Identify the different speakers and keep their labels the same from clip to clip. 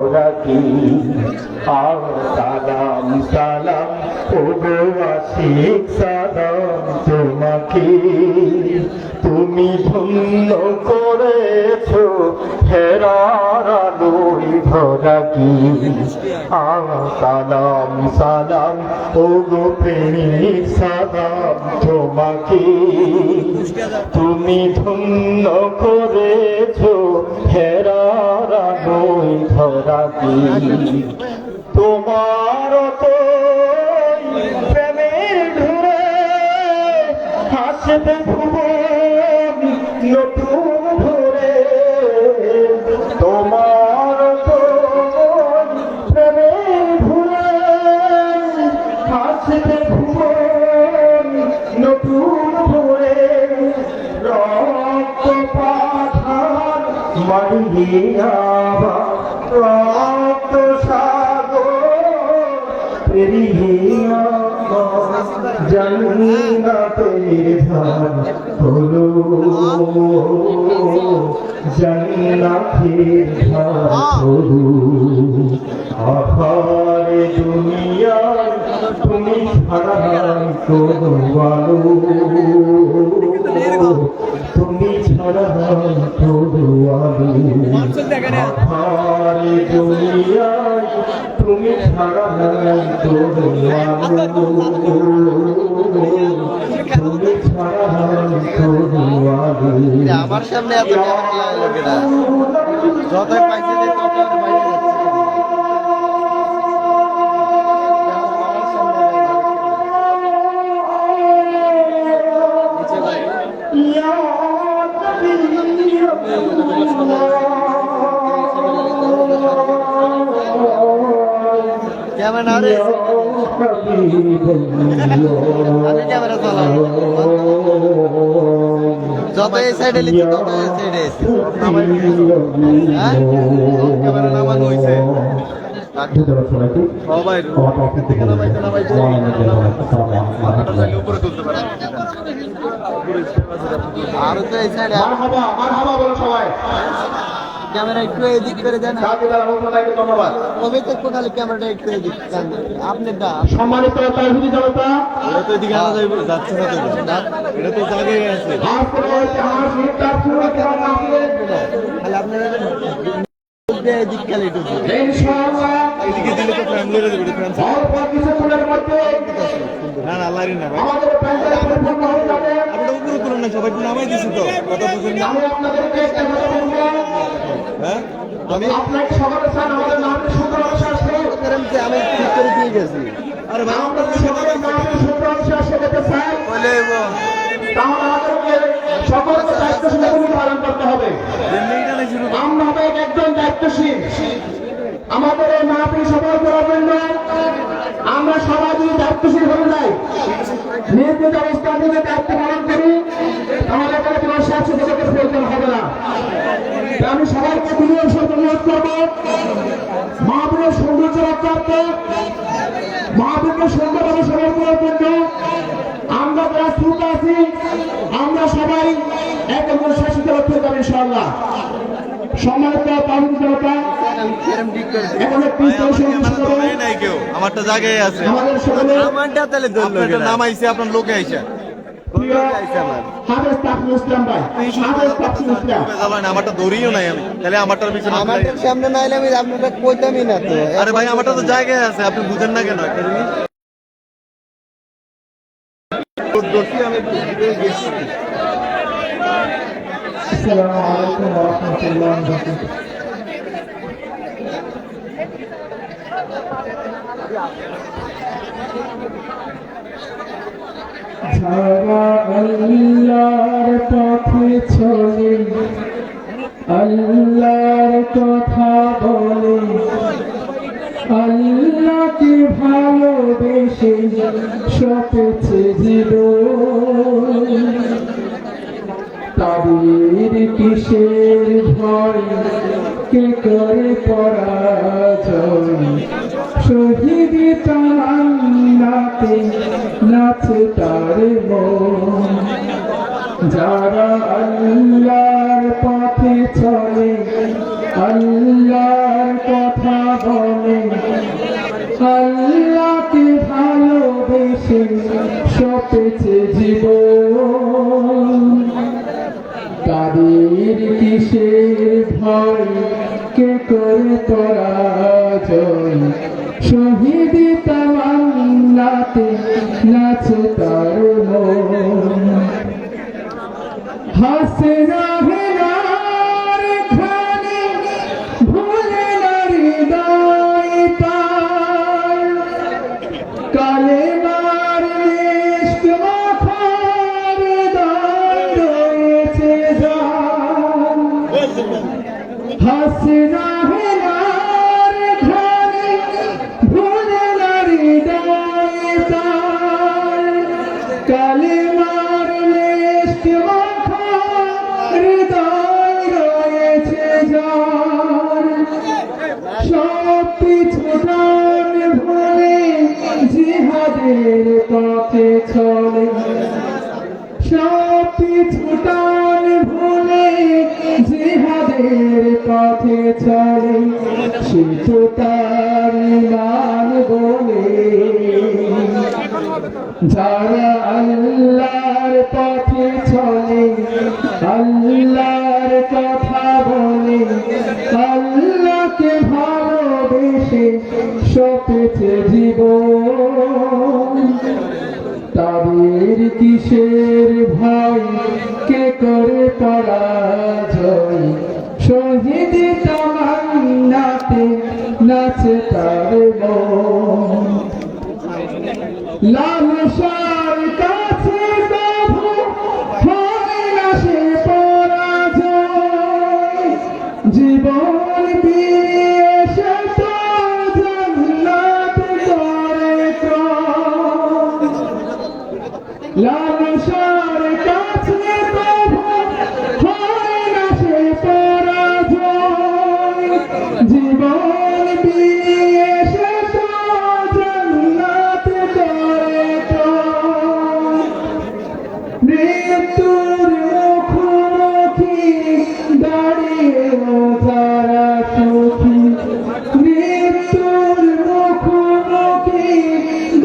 Speaker 1: ভরা কি আর সালাম সালাম ওগো আশিক সালাম তোমাকে তুমি ধন্য করেছো হেরার আলোয় ভরা কি আর সালাম সালাম ওগো প্রেমিক সালাম তোমাকে তুমি ধন্য করেছো হেরার আলোয় ভরা কি তোমার তো প্রেমের ধরে হাসবে ভুবন নতুন ভরে তোমার তো প্রেমের ধরে হাসবে ভুবন নতুন ভরে রক্ত পাঠান মারিয়া রক্ত পেরিয়া জান্নাতের ধান হলো জান্নাতের ধান হলো আহারে দুনিয়ায় তুমি ছাড়া কোনো আলো তুমি ছাড়া কোনো আলো আহারে দুনিয়ায় তুমি ছাড়া কোনো আলো তুমি ছাড়া কোনো আলো
Speaker 2: আমার সামনে এত লোকেরা যতই পাইছে ক্যামেরা রে আমি ক্যামেরা চালাই যত এই সাইডে লিখি তত এই সাইডে ক্যামেরা নামানো হইছে সবাই উপরে তুলতে পারে আর তো এই সাইডে মারহাবা বলো সবাই ক্যামেরা একটু এদিক করে দেন ধন্যবাদ কবে তো খালি ক্যামেরাটা একটু এদিক আপনি সম্মানিত তাহিদি জনতা এটা তো এদিকে আনা যাচ্ছে না এটা তো জায়গায় আছে খালি আপনারা এদিক খালি একটু ইনশাআল্লাহ এদিকে দিলে তো ফ্যামিলিরে দেবে ফ্রেন্ডস অল্প কিছুক্ষণের মধ্যে না না আল্লাহরই না ভাই আমাদের ফ্যামিলি পরিপূর্ণ হয়ে যাবে আপনি উপরে তুলুন না সবাই নামাই দিছি তো কথা বুঝুন না আমি আপনাদেরকে একটা কথা বলবো হ্যাঁ আমি আপনাকে সবার সাথে আমাদের নামে শুক্রবার আসছে আমি ঠিক করে দিয়ে গেছি আরে ভাই আমরা সবার নামে শুক্রবার আসছে যেতে চাই বলেবো তাহলে আমাদেরকে সকলকে দায়িত্বশীল ভূমিকা পালন করতে হবে আমরা হবে একজন দায়িত্বশীল আমাদের এই মাহফিল সফল করার জন্য আমরা সবাই যদি দায়িত্বশীল হয়ে যাই নিজ নিজ অবস্থান থেকে দায়িত্ব পালন করি আমাদের এখানে কোনো স্বাস্থ্যের প্রয়োজন হবে না আমি সবাইকে বিনিয়োগ অনুরোধ করবো মাহফিলের সৌন্দর্য রক্ষার্থে মাহফিলকে সুন্দরভাবে সফল করার জন্য আমরা যারা শ্রোতা আছি আমরা সবাই একজন শাসিত হতে পারি ইনশাআল্লাহ সম্মানিত তাহিদি জনতা এখন একটি আমারটা জায়গায় আছে আমাদের সকলে আমারটা তাহলে আপনার নাম আইছে আপনার লোকে আইছে আমারটা দৌড়িও নাই আমি তাহলে আমারটার পিছনে আমারটার সামনে নাইলে আমি আপনাকে কইতামই না তো আরে ভাই আমারটা তো জায়গায় আছে আপনি বুঝেন না কেন একটা জিনিস
Speaker 1: আসসালামু আলাইকুম ওয়া রাহমাতুল্লাহি ওয়া বারাকাতুহু যারা আল্লাহর পথে চলে আল্লাহর কথা বলে আল্লাহকে ভালোবেসে সপেছে জীবন তাদের কিসের ভয় কে করে পরাজয় শহীদ তামান্নাতে নাচে তার মন যারা আল্লাহর পথে চলে আল্লাহর কথা বলে আল্লাহকে ভালোবেসে সপেছে জীবন। তাদের কিসের ভয়, কে করে পরাজয়, শহীদ তামান্নাতে নাচে তার মন। হাসনা হেনার খানে ভুলে না হৃদয় তার, কালেমার ইশক মাখার দান রয়েছে যার। হাসনা হেনার খানে ভুলে না হৃদয় তার, কালেমার ইশক হৃদয় রয়েছে যার। সব কিছু দান ভুলে জিহাদের পথে চলে, সব কিছু দান ভুলে জিহাদের পথে চলে, সে তো তার ঈমান বলে। যারা আল্লাহর পথে চলে, আল্লাহর কথা বলে, আল্লাহকে ভালোবেসে সপেছে জীবন। তাদের কিসের ভয়, কে করে পরাজয়, শহীদ তামান্নাতে নাচে তার মন। লালসার কাছে কভু হয় না সে পরাজয়, জীবন দিয়ে সে তো জান্নাত করে ক্রয়। লালসার কাছে কভু হয় না সে পরাজয়, জীবন দিয়ে সে তো জান্নাত করে ক্রয়। মৃত্যুর মুখোমুখি দাঁড়িয়েও যারা সুখী, মৃত্যুর মুখোমুখি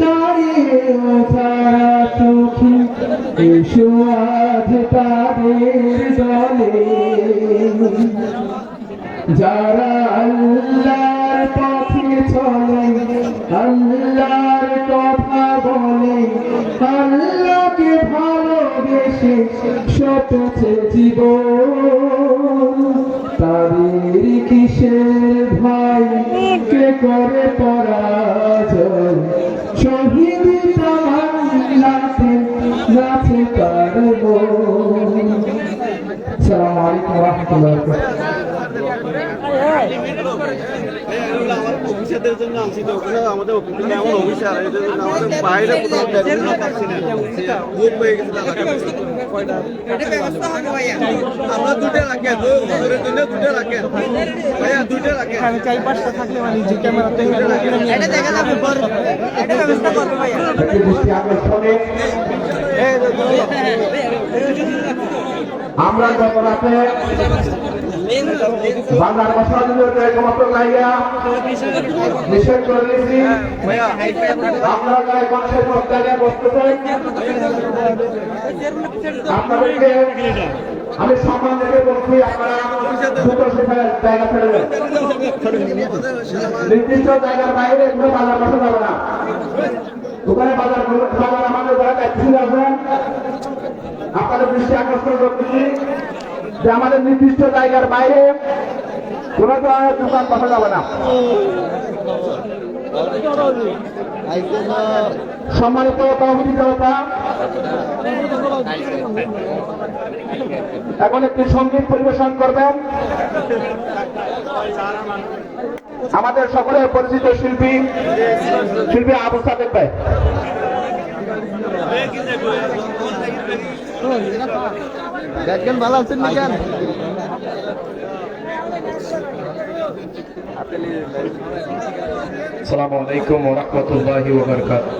Speaker 1: দাঁড়িয়েও যারা সুখী, এসো আজ তাদের দলে। যারা আল্লাহর পথে চলে, আল্লাহর কথা বলে, আল্লাহকে ভালোবেসে সপেছে জীবন। তাদের কিসের ভয়, কে করে পরাজয়, শহীদ তামান্নাতে নাচে তার মন। আসসালামু আলাইকুম ওয়া রাহমাতুল্লাহি ওয়া বারাকাতুহু।
Speaker 2: অফিসারদের জন্য আনছি তো, ওখানে আমাদের অফিসে এমন অফিসার, এদের জন্য আমাদের বাইরে কোথাও বেরোনো পাচ্ছি না, বুক হয়ে গেছে। আমরা দুটো রাখেন, দুটো রাখেন ভাইয়া, দুটো রাখেন।
Speaker 3: আমি 4-5টা থাকলে মানে যে ক্যামেরাতে এটা দেখা যাবে পরে, এটা ব্যবস্থা করব ভাইয়া।
Speaker 1: আমরা গত রাতে বাজার বসার জন্য একমাত্র জায়গা নিষেধ করে দিয়েছি। আপনারা যারা মানুষের সব জায়গায় বসতেছেন, আপনাদেরকে আমি সম্মান থেকে বলছি, আপনারা দুটো জায়গা ছেড়ে দেন। নির্দিষ্ট জায়গার বাইরে এগুলো বাজার বসা যাবে না। ওখানে বাজার আমাদের যারা ট্যাক্সি আছেন, আপনাদের দৃষ্টি আকর্ষণ করতেছি যে আমাদের নির্দিষ্ট জায়গার বাইরে কোনো ধরনের দোকান বসা যাবে না। সম্মানিত তহবিল জনতা, এখন একটি সঙ্গীত পরিবেশন করবেন আমাদের সকলের পরিচিত শিল্পী আবু সাদেক ভাই।
Speaker 2: দেখেন ভালো আছেন নি কেন?
Speaker 1: আসসালামু আলাইকুম ওয়া রাহমাতুল্লাহি ওয়া বারাকাতুহু।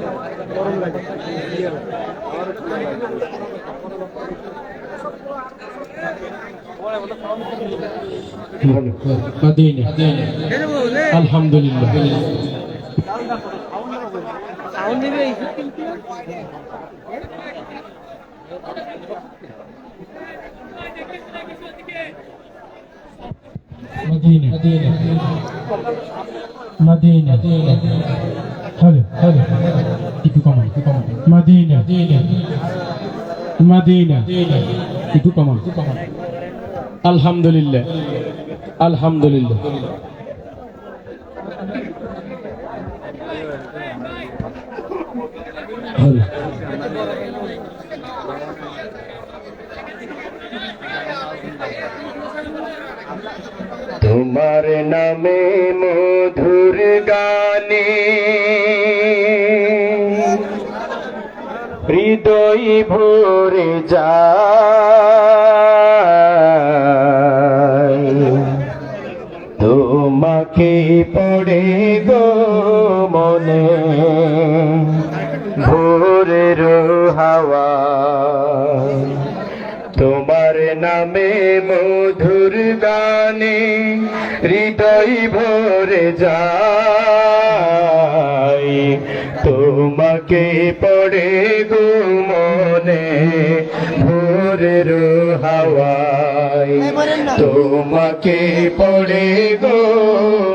Speaker 4: مدينة الحمد لله مدينة حلو itu kaman Madinah itu kaman alhamdulillah حلو
Speaker 5: তোমার নামে মধুর গানে হৃদয় ভরে যায় তোমাকে পড়ে গো মনে ভোরের হাওয়া তোমার নামে মধুর গানে হৃদয় ভরে যায় তোমাকে পড়ে গো মনে ভোরের হাওয়ায় তোমাকে পড়ে গো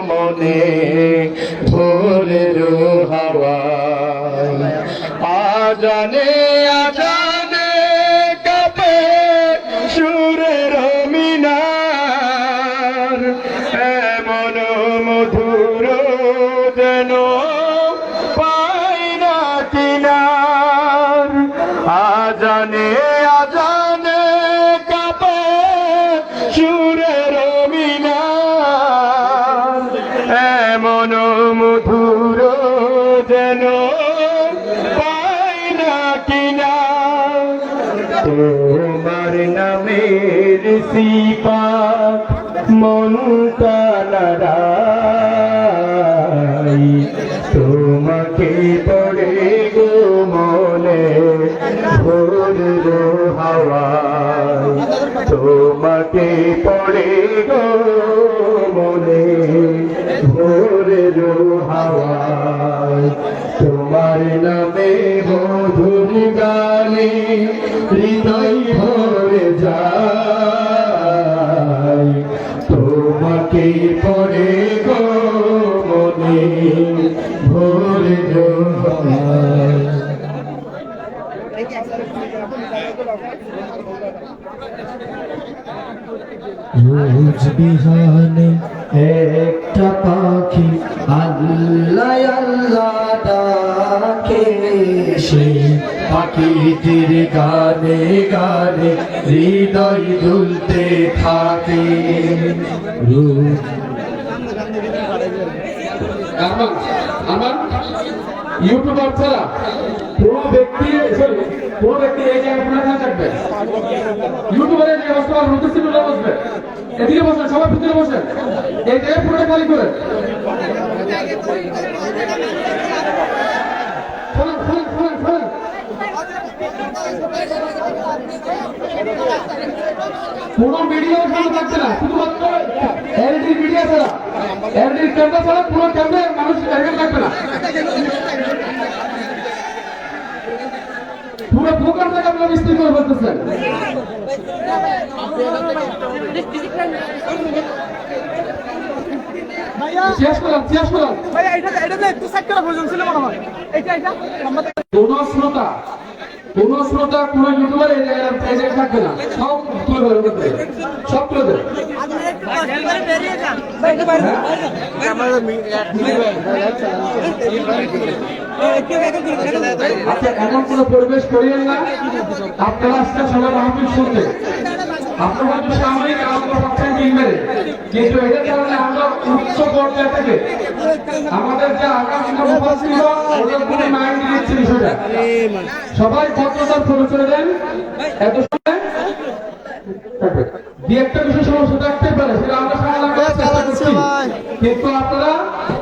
Speaker 5: মনে ভোরের হাওয়ায় আজানে আজানে কাঁপে সুরের মিনার এমন মধুর যেন পাই না কিনার আজানে আজানে কাঁপে সুরের মিনার এমন মধুর যেন পাই না কিনার তোমার নামের সিফাত মন তানারাই তোমাকে পড়ে গো মনে ভোরের হাওয়ায় তোমাকে পড়ে গো মনে ভোরের হাওয়ায় তোমার নামে মধুর গানে হৃদয় ভরে যায় তোমাকে পড়ে গো মনে ভোরের হাওয়ায় রোজ বিহানে একটা পাখি আল্লাহ আল্লাহ ডাকে সেই পাখিটির গানে গানে হৃদয় দুলতে থাকে রোজ
Speaker 1: আমার ইউটিউবার ছাড়া কোনো ব্যক্তি এই জায়গায় কোনো থাকবে ইউটিউবারের যে অবস্থা রুদ্রসিনুল্লাহ বসবে এদিকে বসেন সবাই ভিতরে বসেন এই জায়গায় পুরোটা খালি করে পুরো মিডিয়া ওখানে থাকছে না শুধুমাত্র এলইডি মিডিয়া ছাড়া এলইডি ক্যামেরা ছাড়া পুরো ক্যামেরা মানুষ এখানে থাকবে না পুরো প্রোগ্রাম থেকে আপনারা মিস্ত্রি করে বলতেছেন শেষ করলাম
Speaker 3: ভাইয়া এটা একটু সাইড করা প্রয়োজন ছিল মনে হয় এটা
Speaker 1: কোন শ্রোতা কোন ইউটিউবার এই জায়গায় থাকবে না সব তুলে ধরবে সব তুলে ধরবে আচ্ছা এমন কোন পরিবেশ করিয়েন না আপনারা আজকে সবাই মাহফিল শুনতে আপনারা হয়তো সাময়িক আনন্দ পাচ্ছেন কিনবেন কিন্তু এটার কারণে আমরা উচ্চ পর্যায়ে থেকে আমাদের যে আগামী কর্মসূচি ছিল ওদের কোনো মাইন্ড দিচ্ছে বিষয়টা সবাই ভদ্রতার পরিচয় দেন এত সময় দু একটা বিষয় সমস্যা থাকতে পারে সেটা আমরা সমাধান করার চেষ্টা করছি কিন্তু আপনারা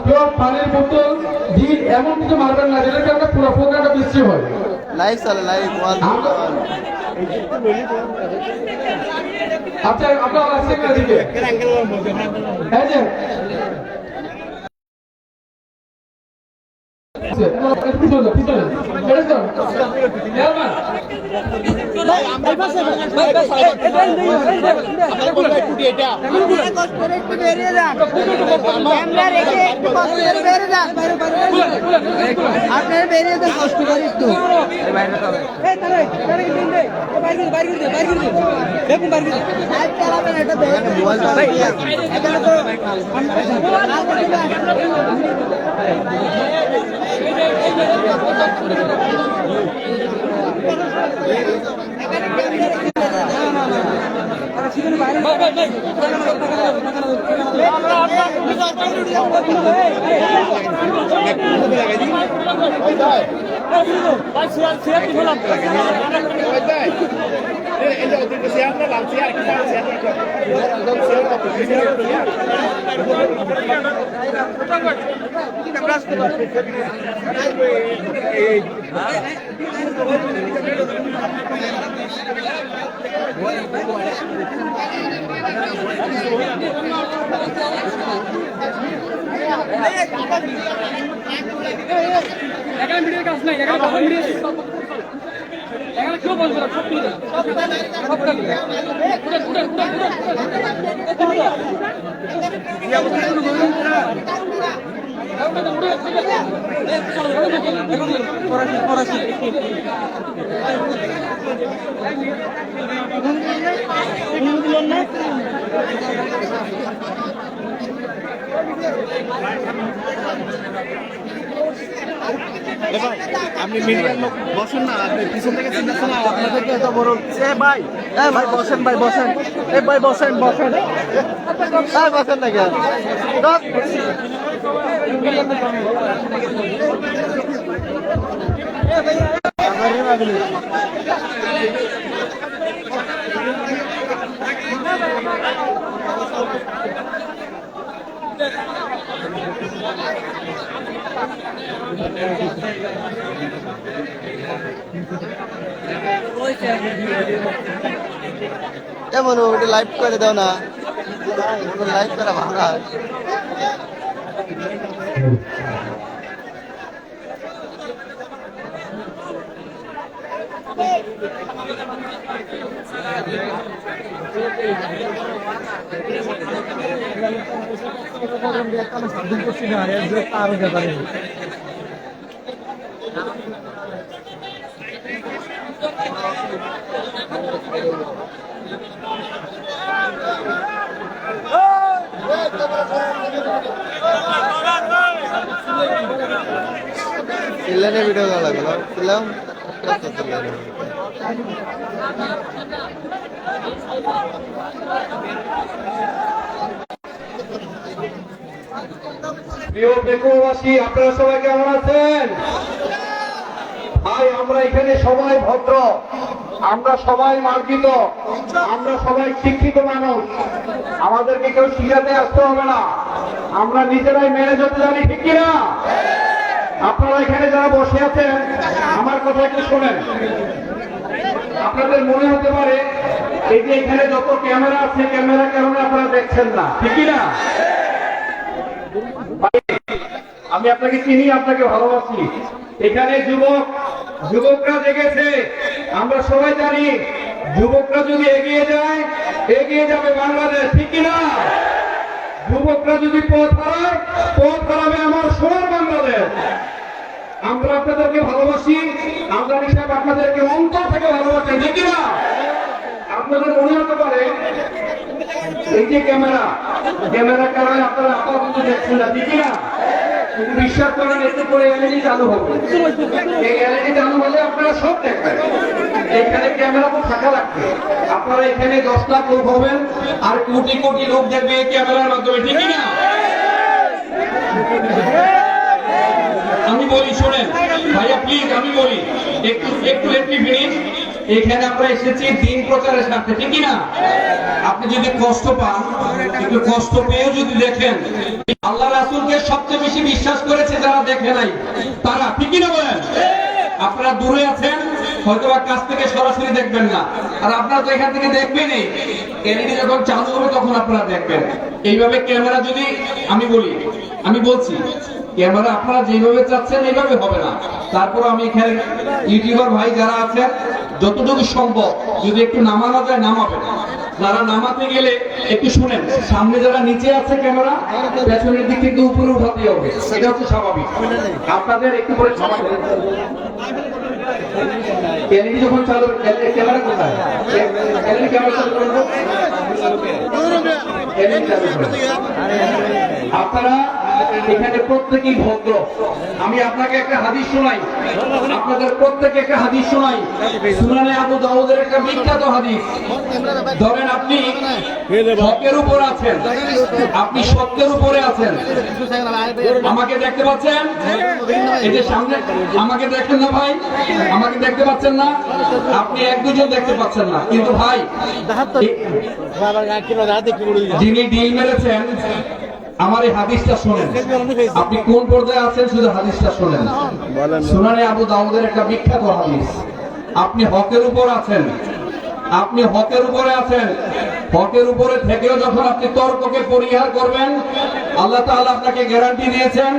Speaker 1: কেউ পানির বোতল দিন এমন কিছু মারবেন না যেটার কারণে পুরো প্রোগ্রামটা বৃষ্টি হয় লাইভ চলে লাইভ আচ্ছা আপনার আসছে কিনা দিকে এই যে পিছনে পিছনে
Speaker 3: আপনার বেরিয়ে দেন কষ্ট করে একটু
Speaker 6: এখানে ভিডিও কাজ নাই, এখানে কথা ভিডিও এখানে কেউ বলবে না, সব তুলে সব খালি
Speaker 2: আপনি মিডিয়ার লোক বসেন না, আপনি পিছন থেকে চিন্তাছেন না, আপনাদেরকে এত বড় ভাই ভাই বসেন, ভাই বসেন, ভাই বসেন বসেন, বসেন না কেন এমন ওটা লাইভ করে দাও না, লাইভ করা ভালো। চিল্লানে ভিডিও করা লাগলো, চিল্লাম
Speaker 1: প্রিয় বেকুবাসী, আপনারা সবাই কেমন আছেন? ভাই আমরা এখানে সবাই ভদ্র, আমরা সবাই মার্জিত, আমরা সবাই শিক্ষিত মানুষ, আমাদেরকে কেউ শিখাতে আসতে হবে না, আমরা নিজেরাই মেনে যেতে জানি, ঠিক কিনা? আপনারা এখানে যারা বসে আছেন আমার কথা একটু শোনেন। আপনাদের মনে হতে পারে এই যে এখানে যত ক্যামেরা আছে, ক্যামেরার কারণে আপনারা দেখছেন না, ঠিক কিনা? আমি আপনাকে চিনি, আপনাকে ভালোবাসি। এখানে যুবকরা জেগেছে, আমরা সবাই জানি যুবকরা যদি এগিয়ে যায়, এগিয়ে যাবে বাংলাদেশ, ঠিক কিনা? যুবকরা যদি পথ হারাবে আমার সোনার বাংলাদেশ। আমরা আপনাদেরকে ভালোবাসি, আমরা হিসাবে আপনাদেরকে অন্তর থেকে ভালোবাসি, ঠিক কিনা? আপনাদের মনে হতে পারে এই যে ক্যামেরা কারণে আপনারা আপাতত দেখছেন না, ঠিক কিনা? কিন্তু বিশ্বাস করেন এতে করে এলইডি চালু হবে, এই এলইডি চালু হলে আপনারা সব দেখবেন। এখানে ক্যামেরা তো থাকা লাগবে, আপনারা এখানে 10 লাখ লোক হবেন আর কোটি কোটি লোক দেখবে এই ক্যামেরার মাধ্যমে, ঠিক কিনা? আমি বলি শোনেন ভাইয়া, প্লিজ আমি বলি একটু ফিনিশ। এখানে আমরা এসেছি দিন প্রচারের সাথে, ঠিক কিনা? আপনি যদি কষ্ট পান, একটু কষ্ট পেয়েও যদি দেখেন, আল্লাহ রাসূলকে সবচেয়ে বেশি বিশ্বাস করেছে যারা দেখে নাই তারা, ঠিক কিনা বলেন? আপনারা দূরে আছেন, হয়তো বা কাছ থেকে সরাসরি দেখবেন না, আর আপনারা তো এখান থেকে দেখবেনই। এলইডি যখন চালু হবে তখন আপনারা দেখবেন। এইভাবে ক্যামেরা যদি আমি বলছি ক্যামেরা আপনারা যেভাবে চাচ্ছেন এইভাবে হবে না। তারপর আমি এখানে ইউটিউবার ভাই যারা আছেন যতটুকু সম্ভব যদি একটু নামানো যায় নামাবেন। যারা নামাতে গেলে একটু শুনেন, সামনে যারা নিচে আছে ক্যামেরা পেছনের দিক থেকে উপরে উঠাতে হবে, এটা হচ্ছে স্বাভাবিক। আপনাদের একটু করে এলইডি যখন চালু ক্যামেরা কোথায় এলইডি ক্যামেরা চালু করবো আপনারা এখানে প্রত্যেকেই ভদ্র। আমি আপনাকে একটা হাদিস শোনাই, আপনাদের প্রত্যেকে একটা হাদিস শোনাই, সুনানে আবু দাউদের একটা বিখ্যাত হাদিস। ধরেন আপনি হকের উপর আছেন, আপনি সত্যের উপরে আছেন, আমাকে দেখতে পাচ্ছেন? এই যে সামনে আমাকে দেখেন না ভাই, আমাকে দেখতে পাচ্ছেন না? আপনি এক দুজন দেখতে পাচ্ছেন না, কিন্তু ভাই যিনি ডিল মেরেছেন আমার এই হাদিসটা শোনেন। আপনি কোন পর্যায়ে আছেন শুধু হাদিসটা শোনেন। সুনানে আবু দাউদের একটা বিখ্যাত হাদিস। আপনি হকের উপর আছেন, আপনি হকের উপরে আছেন, হকের উপরে থেকেও যখন আপনি তর্ককে পরিহার করবেন, আল্লাহ তাআলা আপনাকে গ্যারান্টি দিয়েছেন,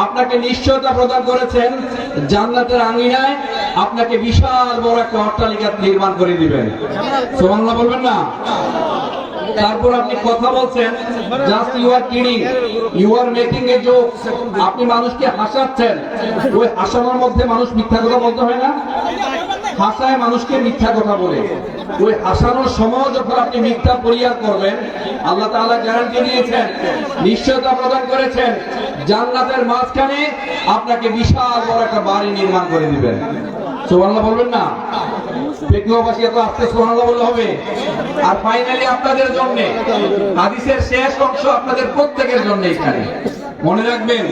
Speaker 1: আপনাকে নিশ্চয়তা প্রদান করেছেন, জান্নাতের আঙিনায় আপনাকে বিশাল বড় একটা অট্টালিকা নির্মাণ করে দিবেন। সুবহানাল্লাহ বলবেন না? তারপর আপনি কথা বলছেন, just you are kidding, you are making a joke. আপনি মানুষকে হাসাচ্ছেন, ওই হাসানোর মধ্যে মানুষ মিথ্যা কথা বলতে হয় না? হাসায় মানুষকে মিথ্যা কথা বলে, ওই হাসানোর সময় যখন আপনি মিথ্যা পরিহার করবেন, আল্লাহ তাআলা গ্যারান্টি দিয়েছেন, নিশ্চয়তা প্রদান করেছেন, জান্নাতের মাঝখানে আপনাকে বিশাল বড় একটা বাড়ি নির্মাণ করে দিবেন। সুবহানাল্লাহ বলবেন না? প্রেক্ষাবাসী এত আস্তে সুবহানাল্লাহ বললে হবে? আর ফাইনালি আপনাদের জন্য হাদিসের শেষ অংশ আপনাদের প্রত্যেকের জন্য এখানে মনে রাখবেন।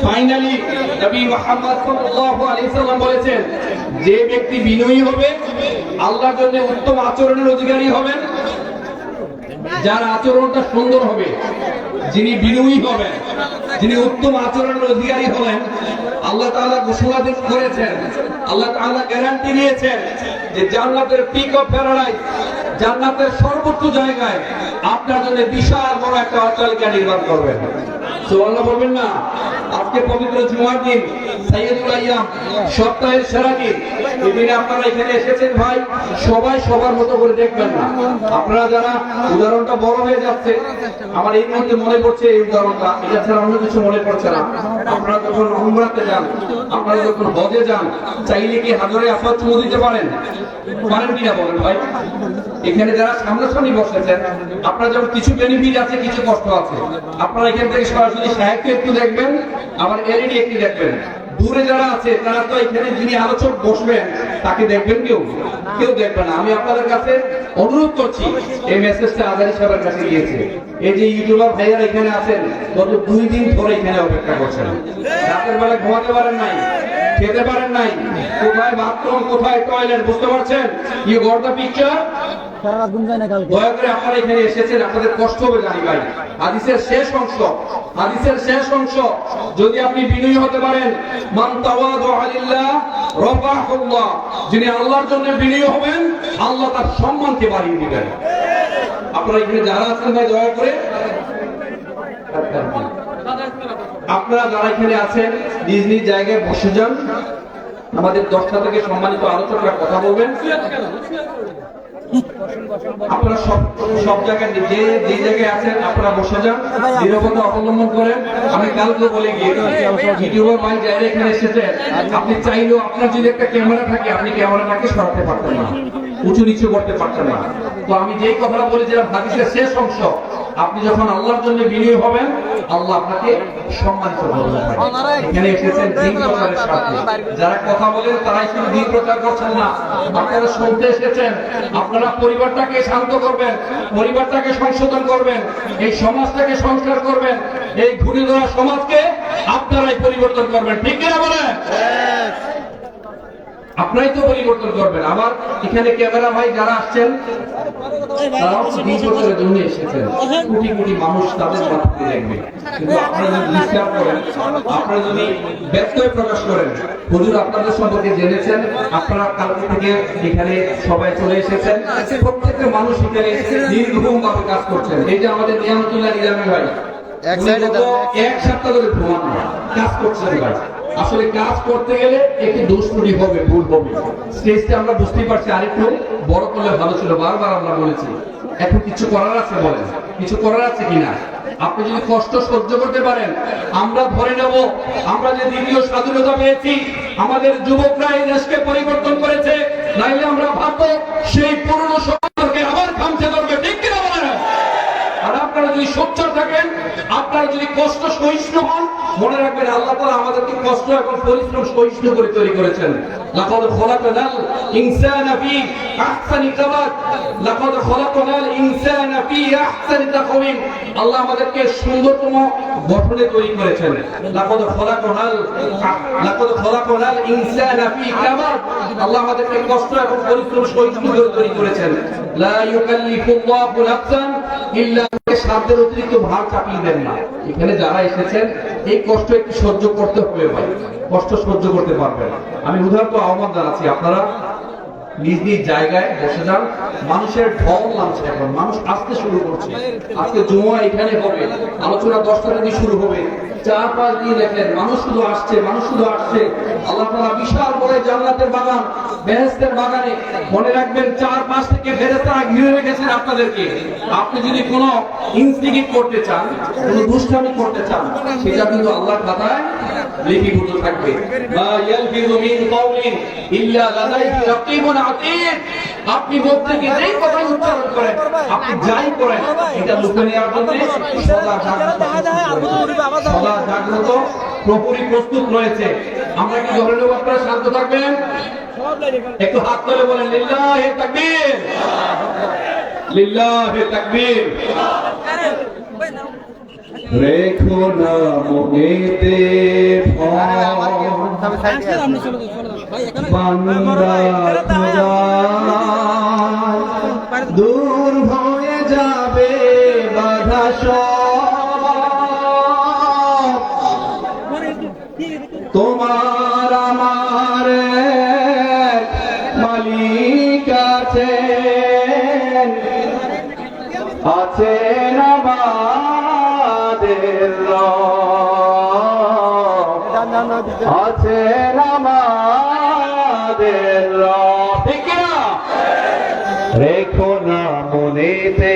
Speaker 1: ফাইনালি নবী মুহাম্মদ সাল্লাল্লাহু আলাইহি সাল্লাম বলেছেন, যে ব্যক্তি বিনয়ী হবে আল্লাহর জন্য উত্তম আচরণের অধিকারী হবেন, যার আচরণটা সুন্দর হবে, যিনি বিনয়ী হবেন, যিনি উত্তম আচরণের অধিকারী হবেন, আল্লাহ তাআলা ঘোষণা করেছেন, আল্লাহ তাআলা গ্যারান্টি দিয়েছেন যে জান্নাতের পিক অফ প্যারাডাইস, জান্নাতের সর্বোচ্চ জায়গায় আপনার জন্য বিশাল বড় একটা অট্টালিকা নির্মাণ করবেন। সুবহানাল্লাহ বলবেন না? আজকে পবিত্র জুমার দিন, সাইয়্যিদুল আইয়াম, সপ্তাহের সেরা দিন। এই দিনে আপনারা এখানে এসেছেন ভাই, সবাই সবার মতো করে দেখবেন না। আপনারা যারা, উদাহরণটা বড় হয়ে যাচ্ছে, আমার এই মুহূর্তে মনে পড়ছে এই উদাহরণটা, এটা ছাড়া অন্য কিছু মনে পড়ছে না। আপনারা যখন উমরাতে যান, আপনারা যখন হজে যান, চাইলে কি হাজরে আসওয়াদ চুমু দিতে পারেন? পারেন কিনা বলেন ভাই? এখানে যারা সামনাসামনি বসেছেন, আপনার যখন কিছু বেনিফিট আছে, কিছু কষ্ট আছে। আপনারা এখান থেকে সরাসরি সাহেবকে একটু দেখবেন, আবার এলইডি একটু দেখবেন। দূরে যারা আছে তারা তো এখানে যিনি আলোচক বসবেন তাকে দেখবেন, কেউ দেখবে না। আমি আপনাদের কাছে অনুরোধ করছি, এই মেসেজটা আজারি সাহেবের কাছে গিয়েছে। এই যে ইউটিউবার ভাইয়ারা এখানে আছেন, গত 2 দিন ধরে এখানে অপেক্ষা করছেন, রাতের বেলা ঘুমাতে পারেন নাই, খেতে পারেন নাই, কোথায় বাথরুম কোথায় টয়লেট, বুঝতে পারছেন? You got the picture? দয়া করে আপনারা এখানে এসেছেন, আপনাদের কষ্ট হবে জানি ভাই। হাদিসের শেষ অংশ যদি আপনি বিনয়ী হতে পারেন, মান তাওয়াদুআ লিল্লাহ রাফাহুল্লাহ, যিনি আল্লাহর জন্য বিনয়ী হবেন, আল্লাহ তার সম্মানকে বাড়িয়ে দিবেন। আপনারা এখানে যারা আছেন ভাই, দয়া করে আপনারা যারা এখানে আছেন নিজ নিজ জায়গায় বসে যান। আমাদের 10টা থেকে সম্মানিত আলোচকরা কথা বলবেন। আপনারা সব জায়গায় যে জায়গায় আছেন আপনারা বসে যান, নিরাপত্তা অবলম্বন করেন। আমি কালকে বলে গিয়েছি, ইউটিউবার ভাই যারা এখানে এসেছেন, আপনি চাইলেও আপনার যদি একটা ক্যামেরা থাকে, আপনি ক্যামেরাটাকে সরাতে পারতেন না, উঁচু নিচু করতে পারতেন না। তো আমি যেই কথাটা বলেছিলাম হাদিসের শেষ অংশ, আপনি যখন আল্লাহর জন্য বিনয়ী হবেন, আল্লাহ আপনাকে সম্মানিত করবেন। এখানে এসেছেন দ্বীন প্রচারের সাথে, যারা কথা বলেন তারাই শুধু দ্বীন প্রচার করছেন না, আপনারা শুনতে এসেছেন। আপনারা পরিবারটাকে শান্ত করবেন, পরিবারটাকে সংশোধন করবেন, এই সমাজটাকে সংস্কার করবেন, এই ঘুরে ধরা সমাজকে আপনারাই পরিবর্তন করবেন। ঠিক কিনা বলেন? আপনারাই তো পরিবর্তন করবেন। আবার এখানে ক্যামেরা ভাই যারা আসছেন তারাও 20 বছরের জন্য এসেছেন, কোটি কোটি মানুষ তাদের মাধ্যমে দেখবে। কিন্তু আপনারা যদি ডিস্টার্ব করেন, আপনারা যদি ব্যত্যয় প্রকাশ করেন, হুজুর আপনাদের সম্পর্কে জেনেছেন, আপনারা কালকে থেকে এখানে সবাই চলে এসেছেন, প্রত্যেকটা মানুষ এখানে নির্ঘুম ভাবে কাজ করছেন। এই যে আমাদের নিয়ামতুল্লাহ নিজামী ভাই এক সপ্তাহ ধরে ঘুমান কাজ করছেন ভাই। আসলে কাজ করতে গেলে একটু দোষ ত্রুটি হবে, ভুল হবে। স্টেজটা আমরা বুঝতেই পারছি আরেকটু বড় করলে ভালো ছিল, বারবার আমরা বলেছি। এখন কিছু করার আছে, বলেন কিছু করার আছে কিনা? আপনি যদি কষ্ট সহ্য করতে পারেন, আমরা ধরে নেব আমরা যে দ্বিতীয় স্বাধীনতা পেয়েছি, আমাদের যুবকরা এই দেশকে পরিবর্তন করেছে। নাইলে আমরা ভাববো সেই পুরনো সমাজকে আবার খামচে ধরবে, ঠিক কিনা বলেন? আর আপনারা যদি সোচ্চার থাকেন, আপনারা যদি কষ্ট সহিষ্ণু হন, মনে রাখবেন আল্লাহ তাআলা আমাদেরকে কষ্ট এবং পরিশ্রম সহিষ্ণু করে তৈরি করেছেন। লাকাদ খলাকনাল ইনসানা ফি আহসানি তাকওয়িম, লাকাদ খলাকনাল ইনসানা ফি আহসানি তাকওয়িম। আল্লাহ আমাদেরকে সুন্দরতম গঠনে তৈরি করেছেন। লাকাদ খলাকনাল ইনসানা ফি কাবাদ, আল্লাহ আমাদেরকে কষ্ট এবং পরিশ্রম সহিষ্ণু করে তৈরি করেছেন। লা ইউকাল্লিফুল্লাহু নাফসান ইল্লা সাধ্যের অতিরিক্ত ভার চাপিয়ে দেন না। এখানে যারা এসেছেন এই কষ্ট একটু সহ্য করতে হবে ভাই, কষ্ট সহ্য করতে পারবেন। আমি উদাহরণ আহ্বান জানাচ্ছি, আপনারা নিজ নিজ জায়গায় বসে যান। মানুষের ঢল নামছে, এখন মানুষ আসতে শুরু করছে। আজকে জুমা এখানে হবে, আলোচনা 10টা থেকে শুরু হবে। 4-5 দিন দেখেন মানুষ শুধু আসছে, মানুষ শুধু আসছে। আল্লাহ তাআলা বিশাল বড় জান্নাতের বাগান, বেহেশতের বাগানে, মনে রাখবেন 4-5 থেকে ফেরেশতারা ঘিরে রেখেছেন আপনাদেরকে। আপনি যদি কোনো ইনস্টিগেট করতে চান, কোনো দুষ্টামি করতে চান, সেটা কিন্তু আল্লাহর খাতায় লিপিবদ্ধ থাকবে। মা ইয়ালফিযু মিন কাওলিন ইল্লা লাদাইহি রাকীবুন আতীদ। আপনি মুখ থেকে যেই কথা উচ্চারণ করেন, আপনি যাই করেন, এটা লুকে নেওয়ার জন্য সদা জাগ্রত প্রহরী প্রস্তুত রয়েছে। আমরা কি ধরে নেব? আপনারা শান্ত থাকবেন, একটু হাত তুলে বলেন লিল্লাহি তাকবীর, লিল্লাহি তাকবীর। রেখো না মনেতে দূর হয়ে যাবে বাধা সব, তোমার আমার মালিক আছেন, আছেন আমাদের রব, আছেন আমাদের রব, ঠিক না? রেখো না মনেতে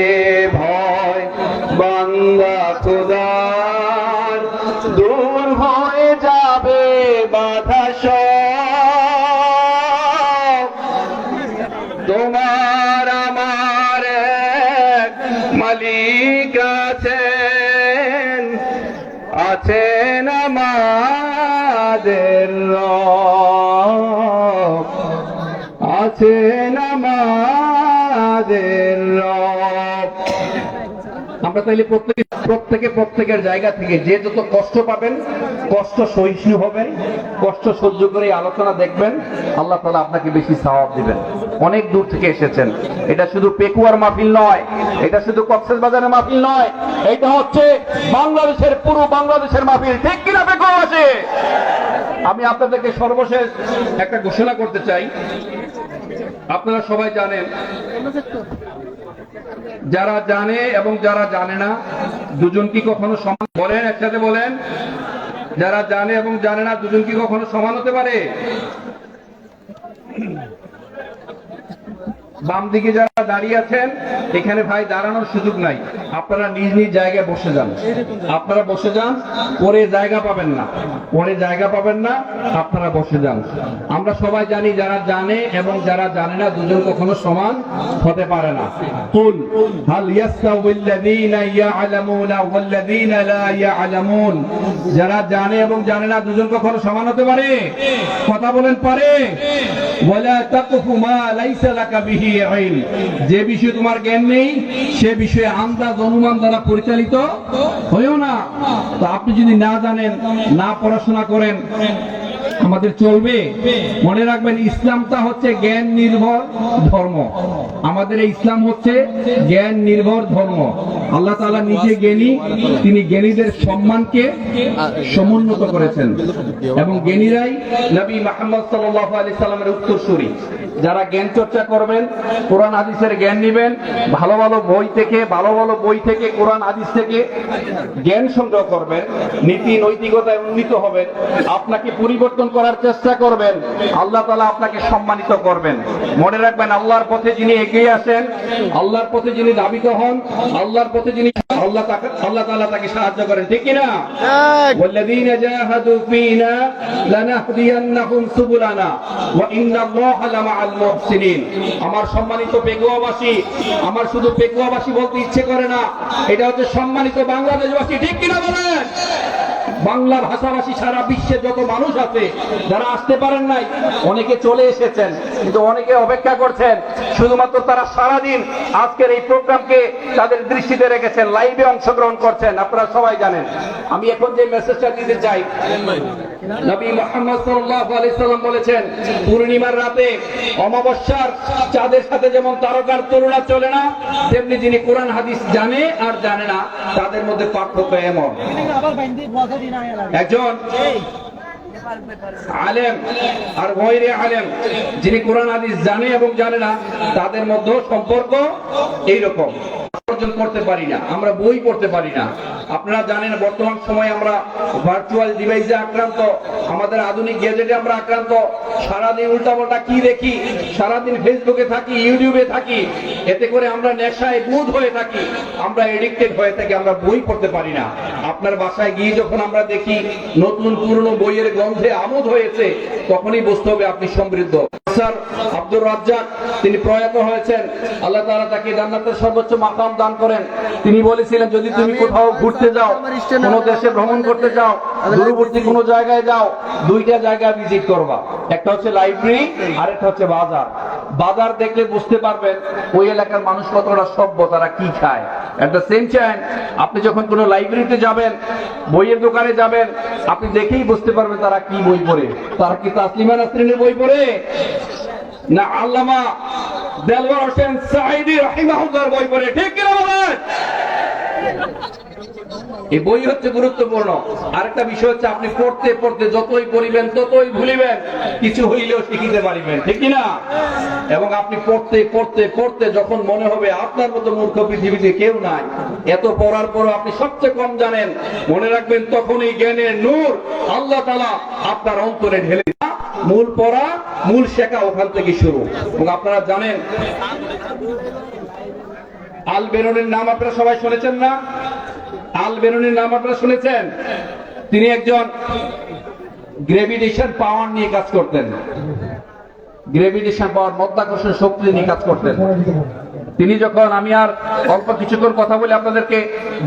Speaker 1: ভয় বান্দা খোদার, দূর হয়ে যাবে বাধা সব, তোমার আমার এক মালিক আছেন, আছেন আমাদের রব, আছেন আমাদের রব। আমরা তাইলে প্রত্যেকের জায়গা থেকে যে যত কষ্ট পাবেন, কষ্ট সহিষ্ণু হবেন, কষ্ট সহ্য করে আলোচনা দেখবেন, আল্লাহ তাআলা আপনাকে বেশি সওয়াব দিবেন। অনেক দূর থেকে এসেছেন, এটা শুধু পেকুয়ার মাহফিল নয়, এটা শুধু কক্সবাজারের মাহফিল নয়, এটা হচ্ছে বাংলাদেশের, পুরো বাংলাদেশের মাহফিল, ঠিক কিনা পেকুয়াবাসী? আমি আপনাদেরকে সর্বশেষ একটা ঘোষণা করতে চাই। আপনারা সবাই জানেন, যারা জানে এবং যারা জানে না দুজন কি কখনো সমান? বলেন, একসাথে বলেন, যারা জানে এবং জানে না দুজন কি কখনো সমান হতে পারে? বাম দিকে যারা দাঁড়িয়ে আছেন, এখানে ভাই দাঁড়ানোর সুযোগ নাই, আপনারা নিজ নিজ জায়গায় বসে যান। আপনারা বসে যান, পরে জায়গা পাবেন না, পরে জায়গা পাবেন না, আপনারা বসে যান। আমরা সবাই জানি যারা জানে এবং যারা জানে না দুজন কখনো সমান হতে পারে না। কুল হাল ইয়াস্তাউিল্লাযীনা ইয়া'লামুনা ওয়াল্লাযীনা লা ইয়া'লামুন, যারা জানে এবং জানে না দুজন কখনো সমান হতে পারে? কথা বলেন, পারে? ওয়ালা তাকফু মা লাইসা লাকা বিহি ইলম, যে বিষয়ে তোমার জ্ঞান নেই সে বিষয়ে আন্দাজ অনুমান দ্বারা পরিচালিত হইও না। তো আপনি যদি না জানেন, না পড়াশোনা করেন, আমাদের চলবে। মনে রাখবেন ইসলামটা হচ্ছে জ্ঞান নির্ভর ধর্ম। আমাদের এই ইসলাম হচ্ছে জ্ঞান নির্ভর ধর্ম। আল্লাহ তাআলা নিজে জ্ঞানী, তিনি জ্ঞানীদের সম্মানকে সমুন্নত করেছেন এবং জ্ঞানীরাই নবী মুহাম্মদ সাল্লাল্লাহু আলাইহি সাল্লামের উত্তরসূরি। যারা জ্ঞান চর্চা করবেন, কোরআন হাদিসের জ্ঞান নেবেন, ভালো ভালো বই থেকে কোরআন হাদিস থেকে জ্ঞান সংগ্রহ করবেন, নীতি নৈতিকতায় উন্নীত হবেন, আপনাকে পরিবর্তন করার চেষ্টা করবেন, আল্লাহ তাআলা আপনাকে সম্মানিত করবেন। মনে রাখবেন, আল্লাহর পথে যিনি এগিয়ে আসেন, আল্লাহর পথে যিনি ধাবিত হন, আল্লাহর পথে যিনি আল্লাহ তাআলা তাকে সাহায্য করেন, ঠিক কি না? ওয়াল্লাযীনা জাহাদু ফীনা লানাহদিয়ান্নাহুম সুবুলানা ওয়া ইন্নাল্লাহা লামাআল মুহসিনিন। আমার সম্মানিত পেকুয়াবাসী, আমার শুধু পেকুয়াবাসী বলতে ইচ্ছে করে না, এটা হচ্ছে সম্মানিত বাংলাদেশবাসী, ঠিক কিনা বলেন? বাংলা ভাষাভাষী সারা বিশ্বে যত মানুষ আছে, যারা আসতে পারেন নাই, অনেকে চলে এসেছেন, কিন্তু অনেকে অপেক্ষা করছেন। শুধুমাত্র তারা সারাদিন আজকের এই প্রোগ্রামকে তাদের দৃষ্টিতে রেখেছেন, লাইভে অংশগ্রহণ করছেন। আপনারা সবাই জানেন। আমি এখন যে মেসেজটা দিতে চাই, নবী মুহাম্মদ সাল্লাল্লাহু আলাইহি সাল্লাম বলেছেন, পূর্ণিমার রাতে অমাবস্যার চাঁদের সাথে যেমন তারকার তুলনা চলে না, তেমনি যিনি কোরআন হাদিস জানে আর জানে না, তাদের মধ্যে পার্থক্য এমন। একজন আলেম আর গয়রে আলেম, যিনি কোরআন হাদিস জানে এবং জানে না, তাদের মধ্যে সম্পর্ক এইরকম। অর্জন করতে পারি না, আমরা বই পড়তে পারি না। আপনারা জানেন, বর্তমান সময়ে আমরা ভার্চুয়াল ডিভাইসে আক্রান্ত, আমাদের আধুনিক গ্যাজেটে আমরা আক্রান্ত। সারাদিন উল্টাপাল্টা কি দেখি, সারাদিন ফেসবুকে থাকি, ইউটিউবে থাকি, এতে করে আমরা নেশায় বুঁদ হয়ে থাকি, আমরা এডিক্টেড হয়ে থাকি, আমরা বই পড়তে পারি না। আপনার বাসায় গিয়ে যখন আমরা দেখি নতুন পুরনো বইয়ের গন্ধে আমোদ হয়েছে, তখনই বুঝতে হবে আপনি সমৃদ্ধ। স্যার আব্দুর রাজ্জাক, তিনি প্রয়াত হয়েছেন, আল্লাহ তাআলা তাকে জান্নাতের সর্বোচ্চ মাকাম দান করেন। তিনি বলেছিলেন, যদি তুমি কোথাও ঘুরতে যাও, কোন দেশে ভ্রমণ করতে যাও, দূরবর্তী কোন জায়গায় যাও, দুইটা জায়গা ভিজিট করবা। একটা হচ্ছে লাইব্রেরি, আর একটা হচ্ছে বাজার। বাজার দেখলে বুঝতে পারবেন ওই এলাকার মানুষ কতটা সভ্য, তারা কি খায়। এট দ্য সেম টাইম আপনি যখন কোনো লাইব্রেরিতে যাবেন, বইয়ের দোকানে যাবেন, আপনি দেখেই বুঝতে পারবেন তারা কি বই পড়ে। তারা কি তাসলিমা নাসরিনের বই পড়ে, না আল্লামা দেলওয়ার হোসেন সাঈদী রাহিমাহুল্লাহর বই পড়ে, ঠিক কিনা বলেন? এই বই হচ্ছে গুরুত্বপূর্ণ। আরেকটা বিষয় হচ্ছে, আপনি পড়তে পড়তে যতই পড়িবেন ততই ভুলিবেন, কিছু হইলেও শিখিতে পারিবেন, ঠিক কিনা? এবং আপনি পড়তে পড়তে পড়তে যখন মনে হবে আপনার মতো মূর্খ পৃথিবীতে কেউ নাই, এত পড়ার পরও আপনি সবচেয়ে কম জানেন, মনে রাখবেন তখন এই জ্ঞানের নূর আল্লাহ তাআলা আপনার অন্তরে ঢেলে। মূল পড়া, মূল শেখা ওখান থেকে শুরু। এবং আপনারা জানেন, আল বেরুনির নাম আপনারা সবাই শুনেছেন না? আল বেরুনির নাম আপনারা শুনেছেন? তিনি একজন গ্রেভিটেশন পাওয়ার নিয়ে কাজ করতেন। গ্রেভিটেশন পাওয়ার, মাধ্যাকর্ষণ শক্তি নিয়ে কাজ করতেন। তিনি যখন, আমি আর অল্প কিছুক্ষণ কথা বলে আপনাদেরকে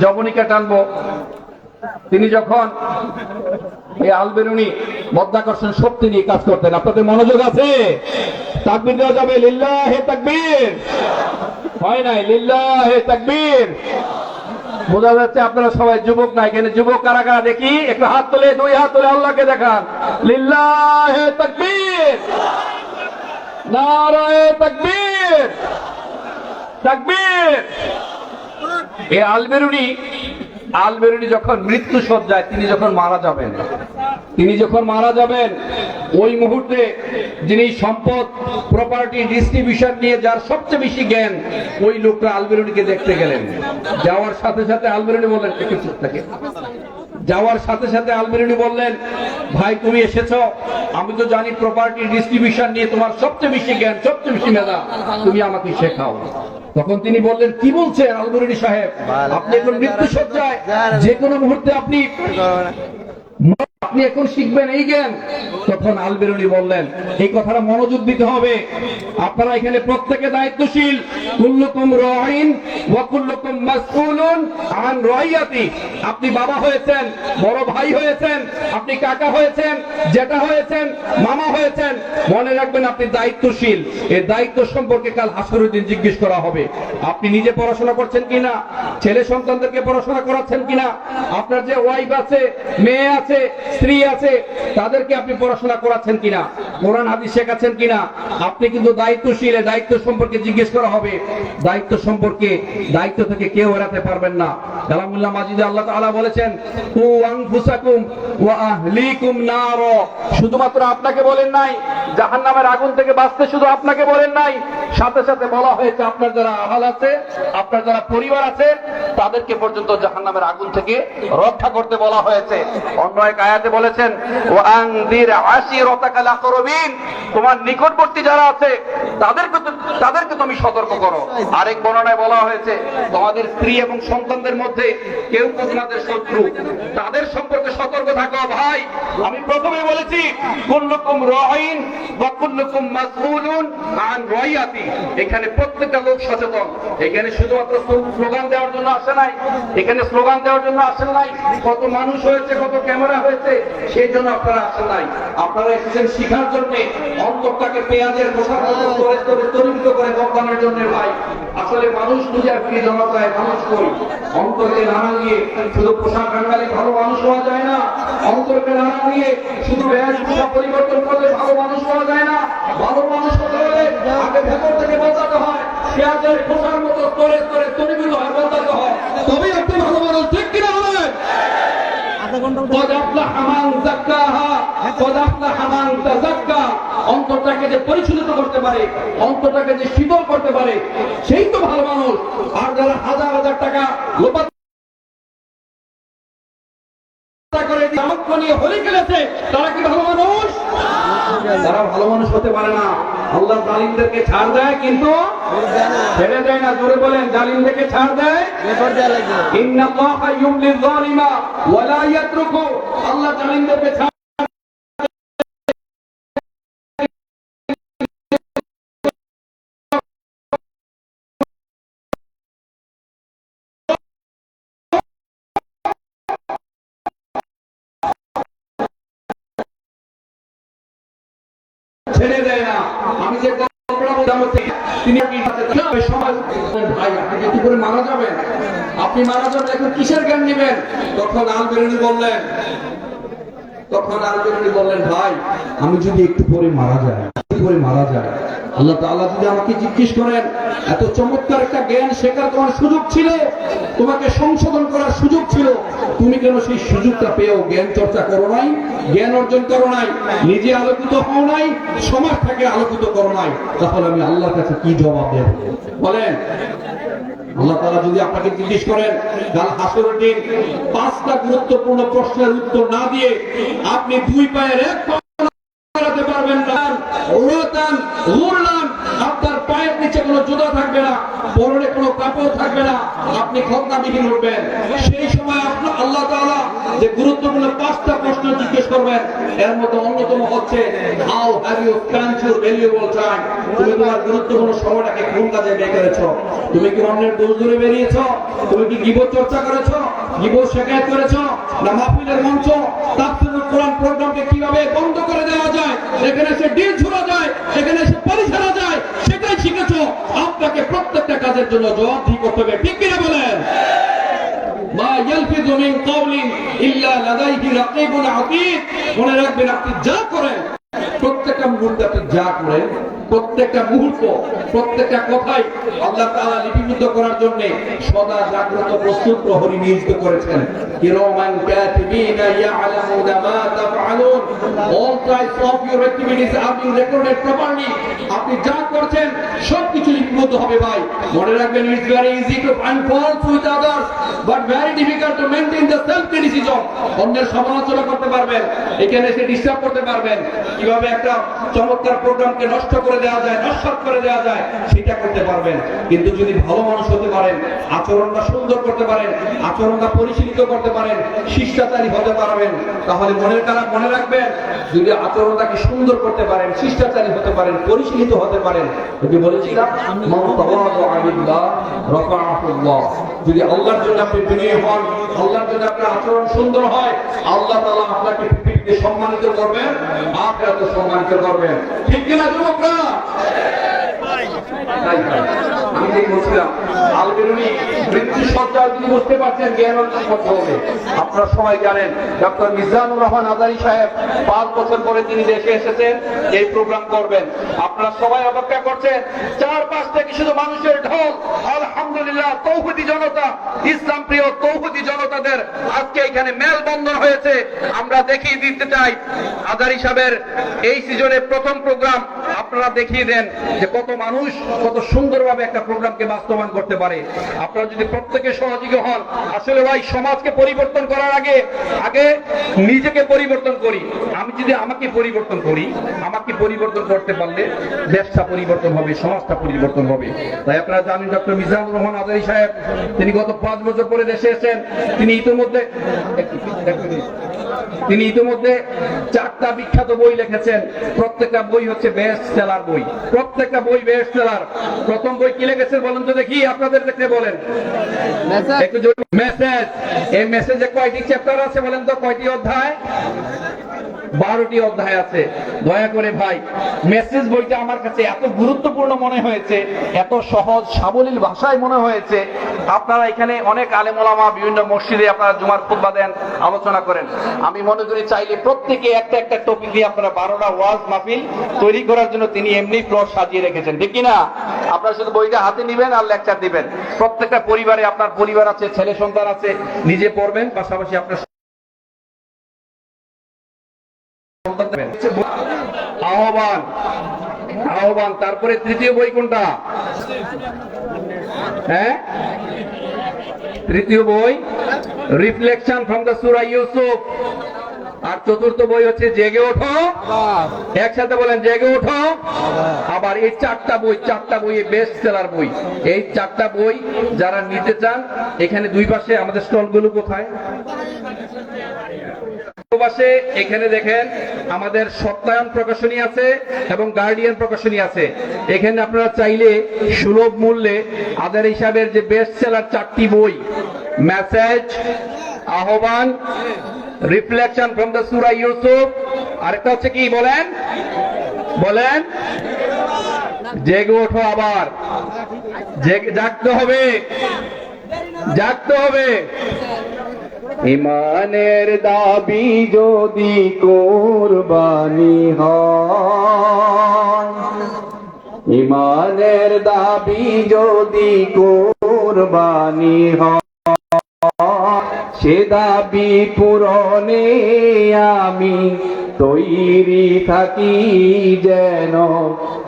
Speaker 1: জবনিকা টানবো, তিনি যখন এই আল বেরুনি মাধ্যাকর্ষণ শক্তি নিয়ে কাজ করতেন, আপনাদের মনোযোগ আছে? তাকবীর দেওয়া যাবে? লিল্লাহে তাকবীর। হয় নাই? লিল্লাহে তাকবীর। বোঝা যাচ্ছে আপনারা সবাই যুবক না। এখানে যুবক কারা কারা দেখি? একটু হাত তুলে, দুই হাত তুলে আল্লাহকে দেখান। লিল্লাহে তাকবীর, নারায়ে তাকবীর, তাকবীর। এই আল বেরুনি যখন মৃত্যু সজ্জায়, তিনি যখন মারা যাবেন, ওই মুহূর্তে যিনি সম্পদ প্রপার্টি ডিস্ট্রিবিউশন নিয়ে যার সবচেয়ে বেশি জ্ঞান, ওই লোকটা আল বেরুনিকে দেখতে গেলেন। যাওয়ার সাথে সাথে আল বেরুনি বললেন, যাওয়ার সাথে সাথে আল বেরুনি বললেন, ভাই তুমি এসেছো, আমি তো জানি প্রপার্টি ডিস্ট্রিবিউশন নিয়ে তোমার সবচেয়ে বেশি জ্ঞান, সবচেয়ে বেশি মেধা, তুমি আমাকে শেখাও। তখন তিনি বললেন, কি বলছেন আল বেরুনি সাহেব, আপনি এখন মৃত্যু সজ্জায়, যে কোনো মুহূর্তে আপনি এখন শিখবেন এই জ্ঞান। তখন আল বেরুনি বললেন, এই কথাটা মনোযোগ দিতে হবে, আপনারা এখানে প্রত্যেকে দায়িত্বশীল। কুল্লুকুম রাঈন ওয়া কুল্লুকুম মাসউলুন আন রাইয়াতি। আপনি বাবা হয়েছেন, বড় ভাই হয়েছেন, আপনি কাকা হয়েছেন, জেঠা হয়েছেন, মামা হয়েছেন, মনে রাখবেন আপনি দায়িত্বশীল। এই দায়িত্ব সম্পর্কে কাল হাসরের দিন জিজ্ঞেস করা হবে। আপনি নিজে পড়াশোনা করছেন কিনা, ছেলে সন্তানদেরকে পড়াশোনা করাচ্ছেন কিনা, আপনার যে ওয়াইফ আছে, মেয়ে আছে, স্ত্রী আছে তাদেরকে আপনি পড়াশোনা করাচ্ছেন কিনা, কোরআন হাদিস শেখাচ্ছেন কিনা। আপনি কিন্তু দায়িত্বশীল, দায়িত্ব সম্পর্কে জিজ্ঞেস করা হবে। দায়িত্ব সম্পর্কে, দায়িত্ব থেকে কেউ এড়াতে পারবেন না। কালামুল্লাহ মাজিদে আল্লাহ তাআলা বলেছেন কু আনফুসাকুম ওয়া আহলিকুম নার, শুধুমাত্র আপনাকে বলেন নাই জাহান্নামের আগুন থেকে বাঁচতে, শুধু আপনাকে বলেন নাই, সাথে সাথে বলা হয়েছে আপনার যারা আহাল আছে, আপনার যারা পরিবার আছে, তাদেরকে পর্যন্ত জাহান্নামের আগুন থেকে রক্ষা করতে বলা হয়েছে। অন্য এক আয়াতে বলেছেন ওয়া আনদির আশিরাতাকাল আকরাবিন, তোমার নিকটবর্তী যারা আছে তাদেরকে তুমি সতর্ক করো। আরেক বর্ণনায় বলা হয়েছে তোমাদের স্ত্রী এবং সন্তানদের মধ্যে কেউ তোমাদের শত্রু, তাদের সম্পর্কে সতর্ক থাকো। ভাই, আমি প্রথমে বলেছি কুল্লুকুম রাঈন ওয়া কুল্লুকুম মাসউলুন আন রাইয়াতি, এখানে প্রত্যেকটা লোক সচেতন। এখানে শুধুমাত্র স্লোগান দেওয়ার জন্য আসে নাই, এখানে স্লোগান দেওয়ার জন্য আসেন নাই, কত মানুষ হয়েছে, কত ক্যামেরা হয়েছে, সেই জন্য আপনারা আসেন নাই। আপনারা এসেছেন শিখার জন্য, অন্তরটাকে পেঁয়াজের খোসার মতো স্তরে স্তরে তরিত করে বদলানোর জন্য। ভাই, আসলে মানুষ নিজের ফিরে জমা পায়, মানুষ করি অন্তরকে নাড়া দিয়ে শুধু পোশাক রাঙালে ভালো মানুষ হওয়া যায় না। অন্তরকে নাড়া দিয়ে শুধু বেশভূষা পরিবর্তন করলে ভালো মানুষ হওয়া যায় না। ভালো মানুষ হতে হলে আগে ভেতর থেকে বদলাতে হয়, পেঁয়াজের খোসার মতো স্তরে স্তরে তরিত হয়, বদলাতে হয়, তবেই আপনি ভালো মানুষ। ঠিক কিনা বলেন? অন্তরটাকে যে পরিশোধিত করতে পারে, অন্তরটাকে যে শীতল করতে পারে, সেই তো ভালো মানুষ। আর যারা হাজার হাজার টাকা লোপাত করে নিয়ে হলি খেলেছে, তারা কি ভালো মানুষ? তারা ভালো মানুষ হতে পারে না। আল্লাহ জালিমদেরকে ছাড় দেয় কিন্তু ছেড়ে দেয় না। জোরে বলেন, জালিমদেরকে ছাড় দেয়। ইন্নাল্লাহা ইউমলিল যালিমা ওয়া লা ইয়াতরুকু, আল্লাহ জালিমদেরকে ছাড় ছেড়ে দেয় না। আমি যে গল্পটা বললাম তিনি সমাজ ভাই, আপনি কি করে মারা যাবেন? আপনি মারা যাবেন, এখন কিসের জ্ঞান নেবেন? তখন আল বেরুনি বললেন ভাই, আমি যদি একটু পরে মারা যায়, আল্লাহ তাআলা যদি আমাকে জিজ্ঞেস করেন এত চমৎকার একটা জ্ঞান শেখার তোমার সুযোগ ছিল, তোমাকে সংশোধন করার সুযোগ ছিল, তুমি কেন সেই সুযোগটা পেয়েও জ্ঞান চর্চা করো নাই, জ্ঞান অর্জন করো নাই, নিজে আলোকিত হও নাই, সমাজটাকে আলোকিত করো নাই, তাহলে আমি আল্লাহর কাছে কি জবাব দেব? বলেন। আল্লাহ তাআলা যদি আপনাকে জিজ্ঞেস করেন কাল হাসরের দিন 5টা গুরুত্বপূর্ণ প্রশ্নের উত্তর না দিয়ে আপনি 2 পায়ের এক পা দাঁড়াতে পারবেন না, আপনার পায়ের নিচে কোনো জুতা থাকবে না, পরনে কোনো কাপড় থাকবে না, আপনি খতনাবিহীন উঠবেন, সেই সময় আপনার আল্লাহ তাআলা যে গুরুত্বপূর্ণ 5টা প্রশ্ন জিজ্ঞেস করবেন, এর মধ্যে অন্যতম হচ্ছে how have you spent your valuable time, তুমি তোমার গুরুত্বপূর্ণ সময়টাকে কোন কাজে ব্যয় করেছো? তুমি কি অন্যের দোষ ধরে বেরিয়েছো? তুমি কি গীবত চর্চা করেছো, গীবত শেখায়ত করেছো, না মাহফিলের মঞ্চ তাফসীরুল কোরআন প্রোগ্রামকে কিভাবে বন্ধ করে দেওয়া যায়, সেখানে সে ডিল ছুড়া যায়, সেখানে সে পানি ছাড়া যায়, সেটাই শিখেছো? আপনাকে প্রত্যেকটা কাজের জন্য জবাবদিহি করতে হবে। ঠিক কিনা বলেন? মা ইয়ালফিযু মিন কাওলিন ইল্লা লাদাইহি রাকীবুন আতীদ, মনে রাখবেন আপনি যা করেন, প্রত্যেকটা মুহূর্তে আপনি যা করেন, প্রত্যেকটা মুহূর্ত, প্রত্যেকটা কথাই আল্লাহ তাআলা লিপিবদ্ধ করার জন্য সদা জাগ্রত প্রস্তুত প্রহরী নিয়োজিত করেছেন। কিরামান কাতিবিনা ইয়ালামুনা মা তাফআলুন, all types of your activities are being recorded properly, আপনি যা করছেন সবকিছু লিপিবদ্ধ হবে। ভাই, মনে রাখবেন, it's very easy to find faults with others but very difficult to maintain the self criticism, অন্যের সমালোচনা করতে পারবেন, এখানে এসে ডিস্টার্ব করতে পারবেন, কিভাবে একটা চমৎকার প্রোগ্রামকে নষ্ট করে দেওয়া যায়, নস্বাত করে দেওয়া যায়, সেটা করতে পারবেন। কিন্তু যদি ভালো মানুষ হতে পারেন, আচরণটা সুন্দর করতে পারেন, আচরণটা পরিশীলিত করতে পারেন, শিষ্টাচারী হতে পারবেন, তাহলে মনে রাখবেন, যদি আচরণটাকে সুন্দর করতে পারেন, শিষ্টাচারী হতে পারেন, পরিশীলিত হতে পারেন, যদি বলেছিলাম মান তাওয়াদা লিল্লাহ রাফাআহুল্লাহ, যদি আল্লাহর জন্য আপনি বিনয়ী হন, আল্লাহর জন্য আপনার আচরণ সুন্দর হয়, আল্লাহ তাআলা আপনাকে পৃথিবীতে সম্মানিত করবেন, আখিরাতে সম্মানিত করবেন। ঠিক কিনা যুবকরা? আমি নিজেই বলছিলাম আল বেরুনি মৃত্যু সজ্জায় তিনি বুঝতে পারছেন জ্ঞান অর্জন করতে হবে। আপনারা সবাই জানেন ডক্টর মিজানুর রহমান আজারি সাহেব 5 বছর পরে তিনি দেশে এসেছেন, এই প্রোগ্রাম করবেন। আপনারা সবাই অপেক্ষা করছেন, 4-5 থেকে শুধু মানুষের ঢল। আলহামদুলিল্লাহ, তৌহিদি জনতা, ইসলাম প্রিয় তৌহিদি জনতাদের আজকে এখানে মেলবন্ধন হয়েছে। আমরা দেখিয়ে দিতে চাই আজারি সাহেবের এই সিজনের প্রথম প্রোগ্রাম আপনারা দেখিয়ে দেন যে কত মানুষ কত সুন্দরভাবে একটা প্রোগ্রামকে বাস্তবায়ন করতে পারে। আপনারা যদি প্রত্যেকে সহযোগী হন, আসলে ভাই সমাজকে পরিবর্তন করার আগে নিজেকে পরিবর্তন করি। আমি যদি আমাকে পরিবর্তন করি, আমাকে পরিবর্তন করতে পারলে দেশটা পরিবর্তন হবে, সমাজটা পরিবর্তন হবে। তাই আপনারা জানেন ডক্টর মিজানুর রহমান আজারি সাহেব তিনি গত 5 বছর পরে দেশে এসেছেন। তিনি ইতিমধ্যে 4টা বিখ্যাত বই লিখেছেন। প্রত্যেকটা বই হচ্ছে বেস্ট সেলার বই, প্রত্যেকটা বই বেস্ট সেলার। প্রথম বই কি লিখেছেন বলেন তো দেখি, আপনাদের দেখতে বলেন একটু মেসেজ। এই মেসেজে কয়টি চ্যাপ্টার আছে বলেন তো, কয়টি অধ্যায়? 12টি অধ্যায় আছে। দয়া করে ভাই, মেসেজ বইটা আমার কাছে এত গুরুত্বপূর্ণ মনে হয়েছে, এত সহজ সাবলীল ভাষায় মনে হয়েছে। আপনারা এখানে অনেক আলেম ওলামা বিভিন্ন মসজিদে আপনারা জুমার খুতবা দেন, আলোচনা করেন। আমি মনে করি চাইলে প্রত্যেকে একটা একটা টপিক দিয়ে আপনারা 12টা ওয়াজ মাহফিল তৈরি করার জন্য তিনি এমনি ফ্লোর সাজিয়ে রেখেছেন, ঠিক কিনা? আপনারা শুধু বইটা হাতে নিবেন আর লেকচার দিবেন। প্রত্যেকটা পরিবারে, আপনার পরিবার আছে, ছেলে সন্তান আছে, নিজে পড়বেন, পাশাপাশি আপনার আহ্বান। তারপরে তৃতীয় বই কোনটা? হ্যাঁ, তৃতীয় বই রিফ্লেকশন ফ্রম দ্য সূরা ইউসুফ। আর চতুর্থ বই হচ্ছে জেগে ওঠো। একসাথে বলেন, জেগে ওঠো। আবার এই 4টা বই বেস্ট সেলার বই। এই 4টা বই যারা নিতে চান, এখানে 2 পাশে আমাদের স্টলগুলো কোথায়? পাশে এখানে দেখেন আমাদের সত্যায়ন প্রকাশনী আছে এবং গার্ডিয়ান প্রকাশনী আছে। এখানে আপনারা চাইলে সুলভ মূল্যে আজারি সাহেবের যে বেস্ট সেলার 4টি বই, মেসেজ, আহ্বান, রিফ্লেকশন ফ্রম দ্য সূরা ইউসুফ, আরেকটা হচ্ছে কি বলেন জেগে ওঠো। আবার জাগতে হবে। ইমানের দাবি যদি কুরবানি হয়, ইমানের দাবি যদি কুরবানি হয়, সে দাবি পূরণে আমি তৈরি থাকি যেন,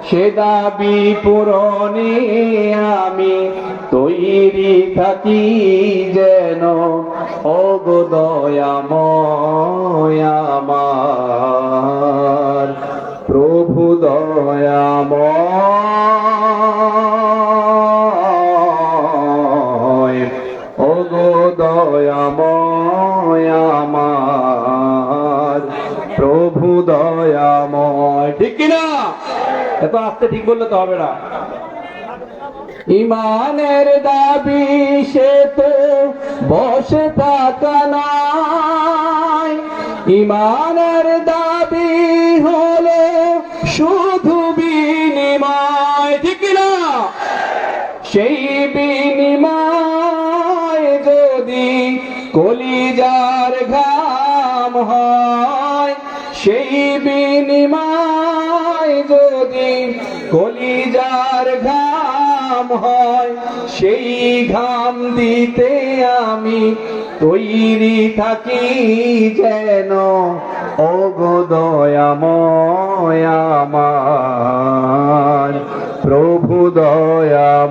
Speaker 1: সে দাবি পূরণে আমি তৈরি থাকি যেন। ওগো দয়াময় আমার প্রভু দয়াময়, ওগো দয়াময় আমার প্রভু দয়াময়। ঠিক কিনা? এত আস্তে ঠিক বললে তো হবে না। ইমানের দাবি সে তো বসে থাকা নয়, ইমানের দাবি হলো শুধু বিনিময়। ঠিক না? সেই বিনিময় যদি কলিজার ঘাম হয়, সেই বিনিময় যদি কলিজার ঘাম হয়, সেই ঘাম দিতে আমি তৈরি থাকি যেন। ওগো দয়াময় আমার প্রভু দয়াময়,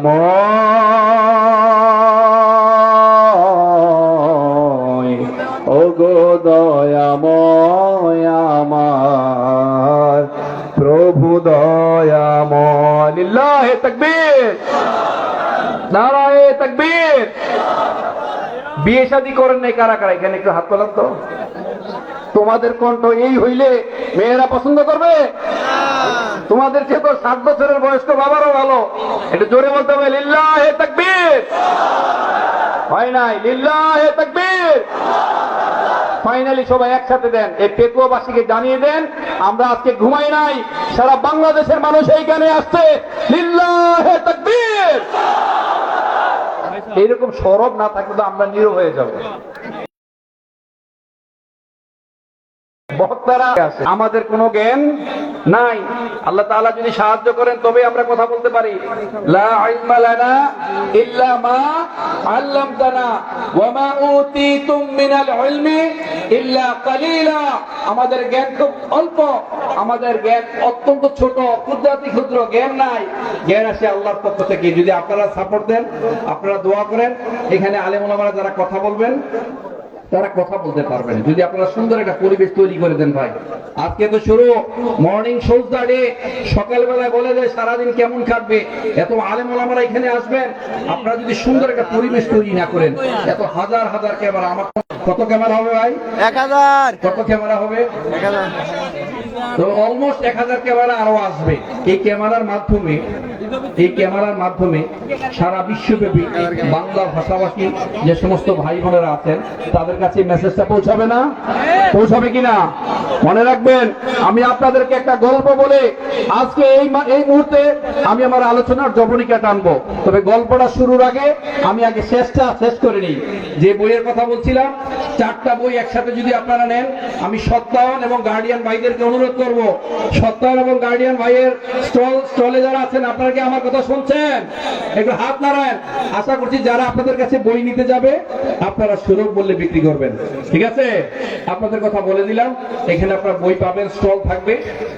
Speaker 1: ওগো দয়াময় আমার প্রভু দয়াময়। লিল্লাহে তাকবীর, নারায়ে তাকবীর। বিয়ে শাদী করেন নাই কারা কারা? এখানে একটু হাত তোলেন তো। তোমাদের কণ্ঠ এই হইলে মেয়েরা পছন্দ করবে? তোমাদের চেয়ে তো 7 বছরের বয়স্ক বাবারও ভালো। একটু জোরে বলতে হবে লিল্লাহে তাকবীর। হয় নাই? লিল্লাহে তাকবীর। ফাইনালি সবাই একসাথে দেন, এই পেকুয়াবাসীকে জানিয়ে দেন আমরা আজকে ঘুমাই নাই, সারা বাংলাদেশের মানুষ এইখানে আসছে। লিল্লাহে তাকবীর। এইরকম সরব না থাকলে তো আমরা নীরব হয়ে যাব। বক্তারা আছে, আমাদের কোনো জ্ঞান নাই। আল্লাহ তাআলা যদি সাহায্য করেন তবে আমরা কথা বলতে পারি। লা ইলমা লানা ইল্লা মা আল্লামতানা ওয়া মা উতিতুম মিনাল ইলমি ইল্লা কালিলা। আমাদের জ্ঞান খুব অল্প, আমাদের জ্ঞান অত্যন্ত ছোট, ক্ষুদ্রাতি ক্ষুদ্র জ্ঞান নাই। জ্ঞান আসে আল্লাহর পক্ষ থেকে। যদি আপনারা সাপোর্ট দেন, আপনারা দোয়া করেন, এখানে আলেম ওলামারা যারা কথা বলবেন তারা কথা বলতে পারবেন। যদি আপনারা সুন্দর একটা পরিবেশ তৈরি করে দেন ভাই। আজকে তো শুরু মর্নিং শোজ ডে, সকালবেলায় বলে দেয় সারাদিন কেমন কাটবে। এত আলেম ওলামারা এখানে আসবেন, আপনারা যদি সুন্দর একটা পরিবেশ তৈরি না করেন, এত হাজার হাজার ক্যামেরা, আমার কত ক্যামেরা হবে ভাই?
Speaker 2: 1000।
Speaker 1: কত ক্যামেরা হবে?
Speaker 2: 1000।
Speaker 1: তো অলমোস্ট 1000 ক্যামেরা আরো আসবে। এই ক্যামেরার মাধ্যমে সারা বিশ্বব্যাপী বাংলা ভাষাভাষী যে সমস্ত ভাই বোনেরা আছেন তাদের কাছে মেসেজটা পৌঁছাবে না? পৌঁছাবে কিনা মনে রাখবেন। আমি আপনাদেরকে একটা গল্প বলে আজকে এই মুহূর্তে আমি আমার আলোচনার জবনিকা টানবো। তবে গল্পটা শুরুর আগে আমি আগে শেষ করে নিই। যে বইয়ের কথা বলছিলাম, 4টা বই একসাথে যদি আপনারা নেন, আমি সত্তায়ন এবং গার্ডিয়ান ভাইদেরকে অনুরোধ করব, সত্তায়ন এবং গার্ডিয়ান ভাইয়ের স্টলে যারা আছেন আপনারা কি আমার কথা শুনছেন? একটু হাত নাড়ান। আশা করছি যারা আপনাদের কাছে বই নিতে যাবে আপনারা সুলভ মূল্যে বিক্রি করবেন, ঠিক আছে? আপনাদের কথা বলে দিলাম, এখানে আপনারা বই পাবেন, স্টল থাকবে।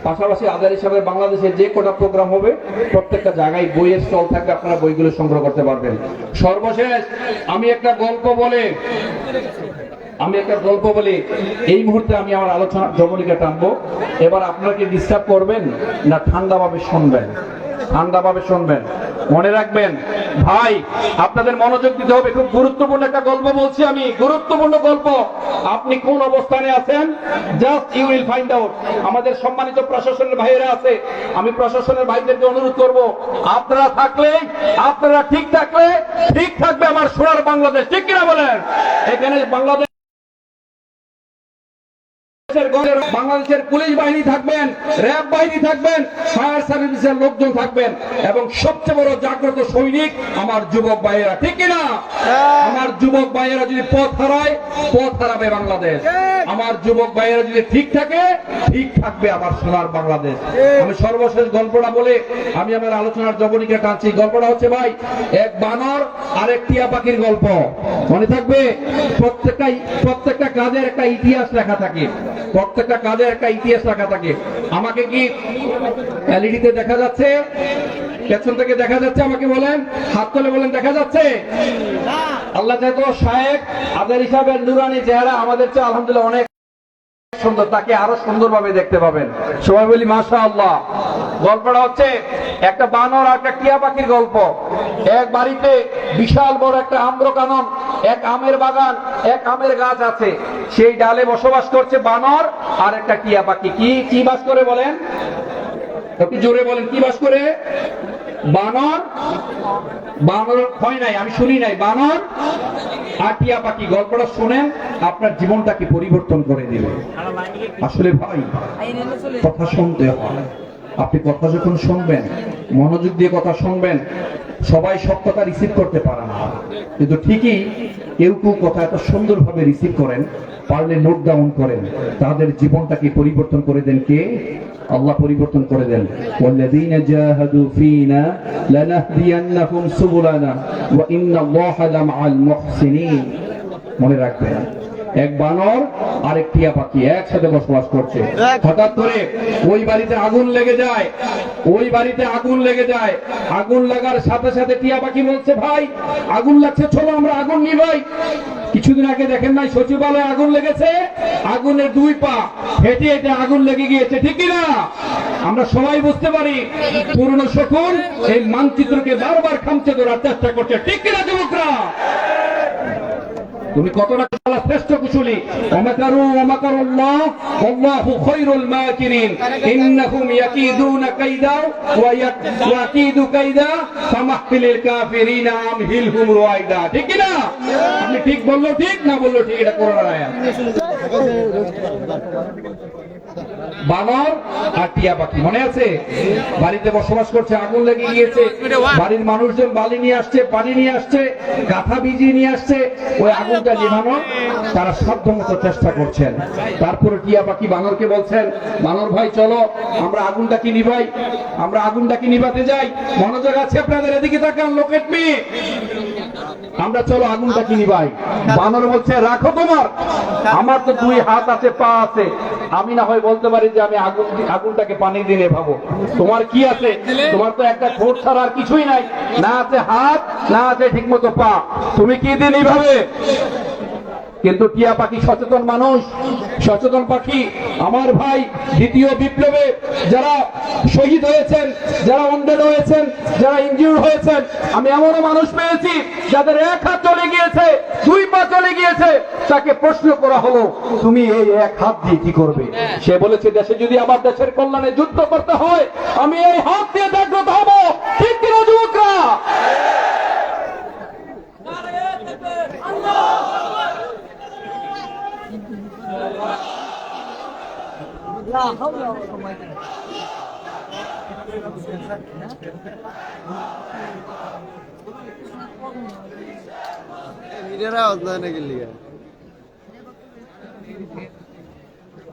Speaker 1: পাশাপাশি আজার হিসাবে বাংলাদেশে যে কটা প্রোগ্রাম হবে প্রত্যেকটা জায়গায় বইয়ের স্টল থাকবে, আপনারা বইগুলো সংগ্রহ করতে পারবেন। সর্বশেষ আমি একটা গল্প বলে এই মুহূর্তে আমি আমার আলোচনা জবনিকা টানবো। এবার আপনারা কি ডিস্টার্ব করবেন না ঠান্ডাভাবে শুনবেন? ঠান্ডাভাবে শুনবেন। মনে রাখবেন ভাই, আপনাদের মনোযোগ দিতে হবে। খুব গুরুত্বপূর্ণ একটা গল্প বলছি আমি, গুরুত্বপূর্ণ গল্প। আপনি কোন অবস্থানে আছেন just you will find out. আমাদের সম্মানিত প্রশাসনের ভাইয়েরা আছে, আমি প্রশাসনের ভাইদেরকে অনুরোধ করব, আপনারা ঠিক থাকলে ঠিক থাকবে আমার সোনার বাংলাদেশ, ঠিক কিনা বলেন? এখানে বাংলাদেশের পুলিশ বাহিনী থাকবেন, র্যাব বাহিনী থাকবেন, ফায়ার সার্ভিসের লোকজন থাকবেন, এবং সবচেয়ে বড় জাগ্রত সৈনিক আমার যুবক ভাইয়েরা, ঠিক কিনা? আমার যুবক ভাইয়েরা যদি পথ হারাবে বাংলাদেশ। আমার যুবক ভাইয়েরা যদি ঠিক থাকে, ঠিক থাকবে আমার সোনার বাংলাদেশ। আমি সর্বশেষ গল্পটা বলে আমি আমার আলোচনার জবনিকা টানছি। গল্পটা হচ্ছে ভাই, এক বানর আর এক টিয়া পাখির গল্প। মনে থাকবে, প্রত্যেকটা কাজের একটা ইতিহাস লেখা থাকে, প্রত্যেকটা কাজের একটা ইতিহাস লেখা থাকে। আমাকে কি এলইডিতে দেখা যাচ্ছে? পেছন থেকে দেখা যাচ্ছে? আমাকে বলেন, হাত তুলে বলেন দেখা যাচ্ছে? আল্লাহ যেহেতু শায়েখ আজার হিসাবের নুরানি চেহারা আমাদের চেয়ে আলহামদুলিল্লাহ অনেক সুন্দর, তাকে আরো সুন্দরভাবে দেখতে পাবেন। সবাই বলি মাশাআল্লাহ। গল্পটা হচ্ছে একটা বানর আর একটা টিয়া পাখির গল্প। এক বাড়িতে বিশাল বড় একটা আম্রকানন, এক আমের বাগান, এক আমের গাছ আছে। সেই ডালে বসবাস করছে বানর আর একটা টিয়া পাখি। কি বাস করে বলেন? একটু জোরে বলেন, কি বাস করে? বানর হয় নাই, আমি শুনি নাই। বানর আর টিয়া পাখি। গল্পটা শুনেন, আপনার জীবনটাকে পরিবর্তন করে দিবে। আসলে ভাই, কথা শুনতে হয়। আপনি কথা যখন শুনবেন, মনোযোগ দিয়ে কথা শুনবেন। সবাই সব কথা রিসিভ করতে পারে না, কিন্তু ঠিকই কেউ কথা এত সুন্দরভাবে রিসিভ করেন, পারলে নোট ডাউন করেন। তাদের জীবনটাকে পরিবর্তন করে দেন কে? আল্লাহ পরিবর্তন করে দেন। ওয়াল্লাযীনা জাহাদু ফীনা লানাহদিয়ান্নাহুম সুবুলানা ওয়া ইন্নাল্লাহা লামাআল মুহসিনিন। মনে রাখবেন, এক বানর আর এক টিয়া পাখি একসাথে বসবাস করছে। হঠাৎ করে ওই বাড়িতে আগুন লেগে যায়। আগুন লাগার সাথে সাথে টিয়া পাখি বলছে, ভাই আগুন লাগছে, চলো আমরা আগুন নিভাই। কিছুদিন আগে দেখেন নাই সচিবালয়ে আগুন লেগেছে? আগুনের 2 পা হেঁটে হেঁটে আগুন লেগে গিয়েছে, ঠিক কিনা? আমরা সবাই বুঝতে পারি পুরনো শকুন এই মানচিত্রকে বারবার খামচে ধরার চেষ্টা করছে, ঠিক কিনা যুবকরা? তুমি কতটা শ্রেষ্ঠ কুশলী। ওমাকারু ওমাকারুল্লাহ ওয়াল্লাহু খায়রুল মাকিরিন। ইন্নাহুম ইয়াকিদুনা কাইদা ওয়া ইয়াকিদু কাইদা ফামাহফিলিল কাফিরিনা আমহিলহুম রুয়াইদা, ঠিক কি না? আপনি ঠিক বললো ঠিক, না বললো ঠিক, এটা কোরআনের আয়াত। বানর আর টিয়া পাখি মনে আছে? বাড়িতে বসবাস করছে, আগুন লেগে গিয়েছে, বাড়ির মানুষজন বালি নিয়ে আসছে, পানি নিয়ে আসছে, কাঁথা ভিজিয়ে নিয়ে আসছে, ওই আগুনটা নিভানোর তারা সাধ্যমতো চেষ্টা করছেন। তারপরে টিয়া পাখি বানরকে বলছেন, বানর ভাই চলো আমরা আগুনটা কি নিভাই, আমরা আগুনটা কি নিভাতে যাই। মনোযোগ আছে আপনাদের? এদিকে তাকান, লোক এট মি। আমরা চলো আগুনটা কি নিভাই। বানর বলছে রাখো তোমার, আমার তো 2 হাত আছে, পা আছে, আমি না হয় বলতে পারি যে আমি আগুনটাকে পানি দিয়ে নেভাবো। তোমার কি আছে? তোমার তো একটা ঠোঁট ছাড়া আর কিছুই নাই, না আছে হাত, না আছে ঠিকমতো পা, তুমি কি দিয়ে নিভাবে? কিন্তু টিয়া পাখি সচেতন মানুষ, সচেতন পাখি। আমার ভাই দ্বিতীয় বিপ্লবে যারা শহীদ হয়েছেন, যারা অন্ধেড হয়েছেন, যারা ইনজিউর হয়েছেন, আমি এমনও মানুষ পেয়েছি যাদের 1 হাত চলে গিয়েছে, 2 পা চলে গিয়েছে, তাকে প্রশ্ন করা হলো তুমি এই 1 হাত দিয়ে কি করবে? সে বলেছে দেশে যদি আমার দেশের কল্যাণে যুদ্ধ করতে হয় আমি এই হাত দিয়ে জাগ্রত হব। ঠিক কিনা যুবকরা?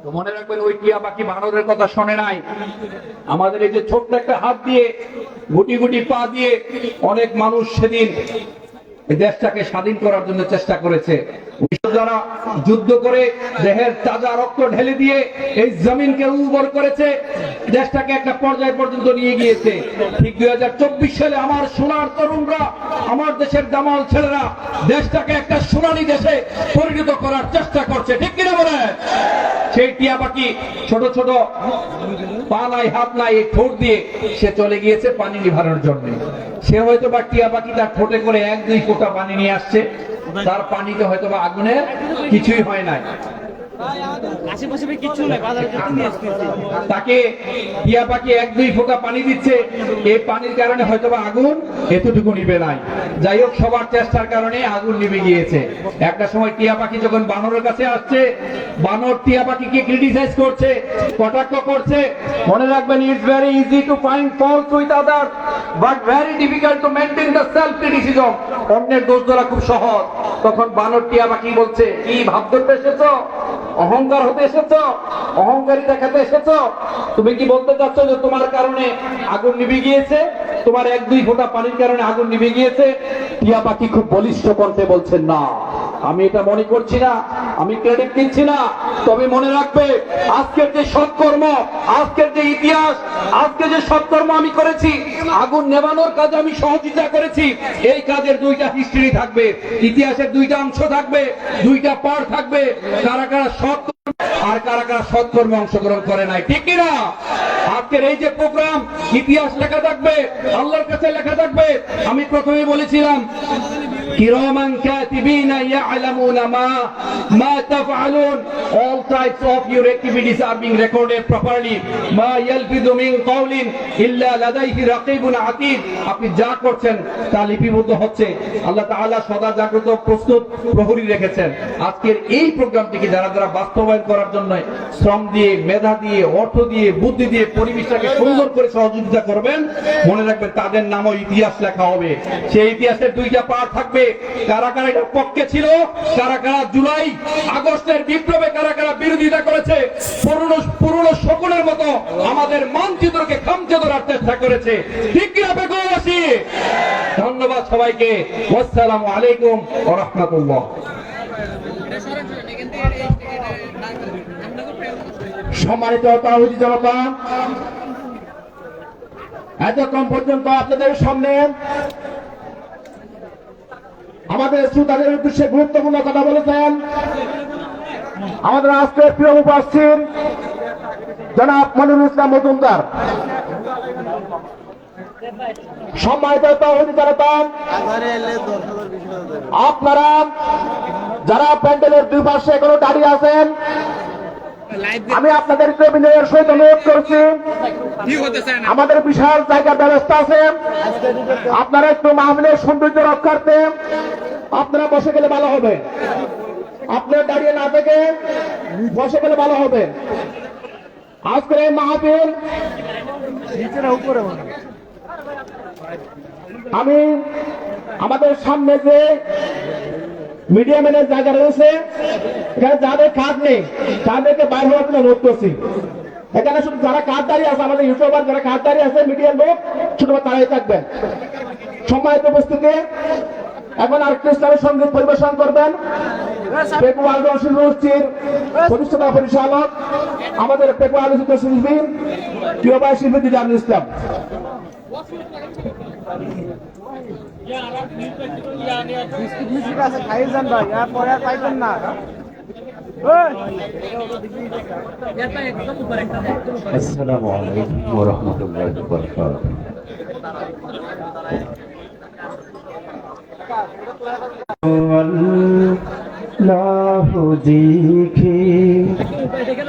Speaker 1: তো মনে রাখবেন ওই টিয়া পাখি বানরের কথা শোনে নাই। আমাদের এই যে ছোট্ট একটা হাত দিয়ে, গুটি গুটি পা দিয়ে অনেক মানুষ সেদিন এই দেশটাকে স্বাধীন করার জন্য চেষ্টা করেছে। যারা যুদ্ধ করে দেহের তাজা রক্ত ঢেলে দিয়ে এই জমিনকে উর্বর করেছে, দেশটাকে একটা পর্যায় পর্যন্ত নিয়ে গিয়েছে। ঠিক 2024 সালে আমার সোনার তরুণরা, আমার দেশের দামাল ছেলেরা দেশটাকে একটা সোনালী দেশে পরিণত করার চেষ্টা করছে। ঠিক কিনা বলে? সেই টিয়া পাখি ছোট ছোট পা নাই, হাত নাই, এই ঠোঁট দিয়ে সে চলে গিয়েছে পানি নিভানোর জন্য। সে হয়তো বা টিয়া পাখি তার ঠোঁটে করে 1-2 ফোঁটা পানি নিয়ে আসছে, তার পানিতে হয়তো বা আগুনের কিছুই হয় নাই। তাকে টিয়া পাখি 1-2 ফোঁটা পানি দিচ্ছে, এই পানির কারণে হয়তো বা আগুন এতটুকু নিবে নাই। যাই হোক, সবার চেষ্টার কারণে আগুন নিভে গিয়েছে। একটা সময় টিয়া পাখি যখন বানরের কাছে আসছে, বানর টিয়া পাখিকে ক্রিটিসাইজ করছে, কটাক্ষ করছে। মনে রাখবেন, it's very easy to find fault with other but very difficult to maintain the self criticism. অন্যের দোষ ধরা খুব সহজ। তখন বানর টিয়া পাখি বলছে, কি ভাব ধরতে এসেছো? অহংকার হতে এসেছো? অহংকারী দেখাতে এসেছো? তুমি কি বলতে চাচ্ছ যে তোমার কারণে আগুন নিভে গিয়েছে? তোমার 1-2 ফোঁটা পানির কারণে আগুন নিভে গিয়েছে? টিয়া পাখি খুব বলিষ্ঠ কণ্ঠে বলছেন, না, আমি এটা মনে করছি না, আমি ক্রেডিট নিচ্ছি না। তবে মনে রাখবে, আজকের যে সৎকর্ম, আজকের যে ইতিহাস, আজকে যে সৎকর্ম আমি করেছি, আগুন নেভানোর কাজে আমি সহযোগিতা করেছি, এই কাজের 2টা হিস্ট্রি থাকবে, ইতিহাসের 2টা অংশ থাকবে, 2টা পার্ট থাকবে। কারা কারা সৎ আর কারা কারা সৎকর্মে অংশগ্রহণ করে নাই। ঠিক কিনা? আজকের এই যে প্রোগ্রাম, ইতিহাস লেখা থাকবে, আল্লাহর কাছে লেখা থাকবে। আমি প্রথমেই বলেছিলাম, কিরামান কাতিবিনা ইয়ালামুনা মা তাফআলুন, all types of your activities are being recorded properly, মা ইয়ালফিযু মিন কাওলিন ইল্লা লাদাইহি রাকিবুন আতীদ। আপনি যা করছেন তা লিপিবদ্ধ হচ্ছে। আল্লাহ তাআলা সদা জাগ্রত প্রস্তুত প্রহরী রেখেছেন। আজকের এই প্রোগ্রামটিকে যারা যারা বাস্তবায়ন করার জন্য শ্রম দিয়ে, মেধা দিয়ে, অর্থ দিয়ে, বুদ্ধি দিয়ে পরিবেশটাকে সুন্দর করে সহযোগিতা করবেন, মনে রাখবেন তাদের নামও ইতিহাস লেখা হবে। সেই ইতিহাসের 2টা পার্ট থাকবে। কারা কারা এটার পক্ষে ছিল, কারা কারা জুলাই আগস্টের বিপ্লবে কারা কারা বিরোধিতা করেছে, পুরনো শকুনের মতো আমাদের মানচিত্রকে খামচে ধরার চেষ্টা করেছে। ঠিক কিনা বেগমবাসী? ধন্যবাদ সবাইকে। আসসালামু আলাইকুম ওয়া রাহমাতুল্লাহ। সম্মানিত তাওহীদি জনতা, এতক্ষণ পর্যন্ত আপনাদের সামনে আমাদের শ্রোতাদের উদ্দেশ্যে গুরুত্বপূর্ণ কথা বলেছেন আমাদের আজকের প্রিয় উপস্থিত জনাব মনিরুল ইসলাম মজুমদার। সম্মানিত তাওহীদি জনতা, আপনারা যারা প্যান্ডেলের 2 পাশে এখনো দাঁড়িয়ে আছেন, আমি আপনাদেরকে বিনয়ের সহিত অনুরোধ করছি, আমাদের বিশাল জায়গার ব্যবস্থা আছে, আপনারা একটু মাহফিলের সৌন্দর্য রক্ষার্থে আপনারা বসে গেলে ভালো হবে। আপনারা দাঁড়িয়ে না থেকে বসে গেলে ভালো হবে। আজকের এই মাহফিল আমি আমাদের সামনে যে মিডিয়া ম্যানের জায়গা রয়েছে, এখানে যাদের কাজ নেই তাদেরকে বাইরে হওয়ার জন্য অনুরোধ করছি। এখানে শুধু যারা কাজ দাঁড়িয়ে আছে, আমাদের ইউটিউবার যারা কাজ দাঁড়িয়ে আছে, মিডিয়ার লোক শুধুমাত্র তারাই থাকবেন। সম্মানিত উপস্থিতি, এখন আরেকটি ইসলামী সঙ্গীত পরিবেশন করবেন পেকু আলোচনা শিল্পগোষ্ঠীর প্রতিষ্ঠাতা পরিচালক, আমাদের পেকু আলোচিত শিল্পী প্রিয় ভাই শিল্পী দিদারুল ইসলাম।
Speaker 3: খাই যান ভাই, আর পরে আর পাইবেন না।
Speaker 7: আসসালামু আলাইকুম ওয়া রাহমাতুল্লাহি ওয়া বারাকাতুহু। আল্লাহু দেখে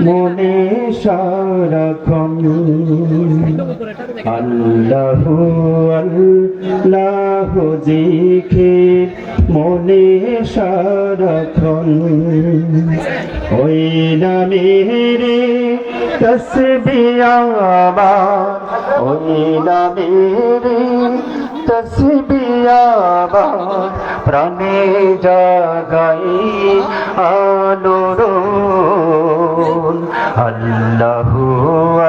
Speaker 7: মনে সারাক্ষণ, আল্লাহু আল্লাহু দেখে মনে সারাক্ষণ, ওই নামের তসবিহ আমার, ওই নামের তসবিহ আমার প্রাণে জাগাই আলোড়ন, আল্লাহু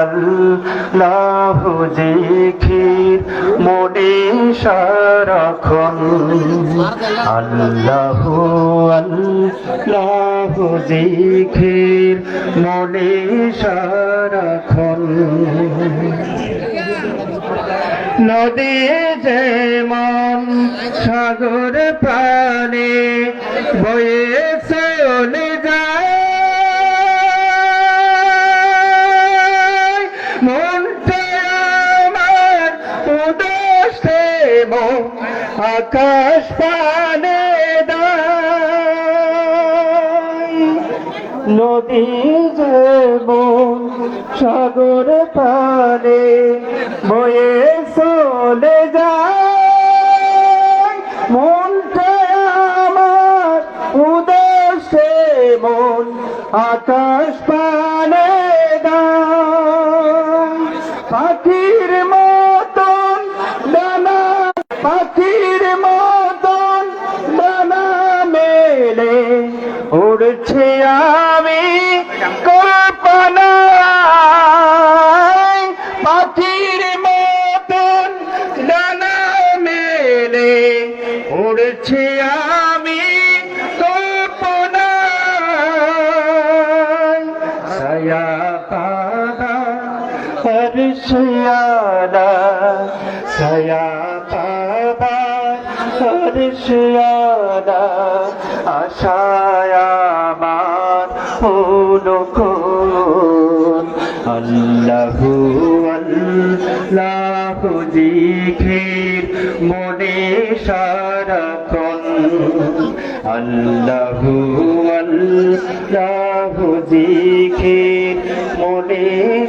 Speaker 7: আল্লাহু জিকির মনে সারাক্ষণ, আল্লাহু আল্লাহু জিকির মনে সারাক্ষণ। নদী যেমন সাগর পানে বয়ে চলে যায়, মনটা আমার উদাস মন আকাশ পানে দায়, নদী যেমন সাগর পানে বয়ে চলে যায়, মনটা আমার উদাসে মন আকাশ পানে দায়, পাখির মতন ডানা, পাখির মতন ডানা মেলে উড়ছে আমি কল্পনায়, পাখির মতন ডানা মেলে উড়ছে আমি কল্পনায়, ছায়া পাবা হর্ষিয়ালা, ছায়া পাবা হর্ষিয়ালা, আশায় আমার অনুকূল, আল্লাহু আল্লাহু জিকির মনে সারাক্ষণ, আল্লাহু আল্লাহু জিকির মনে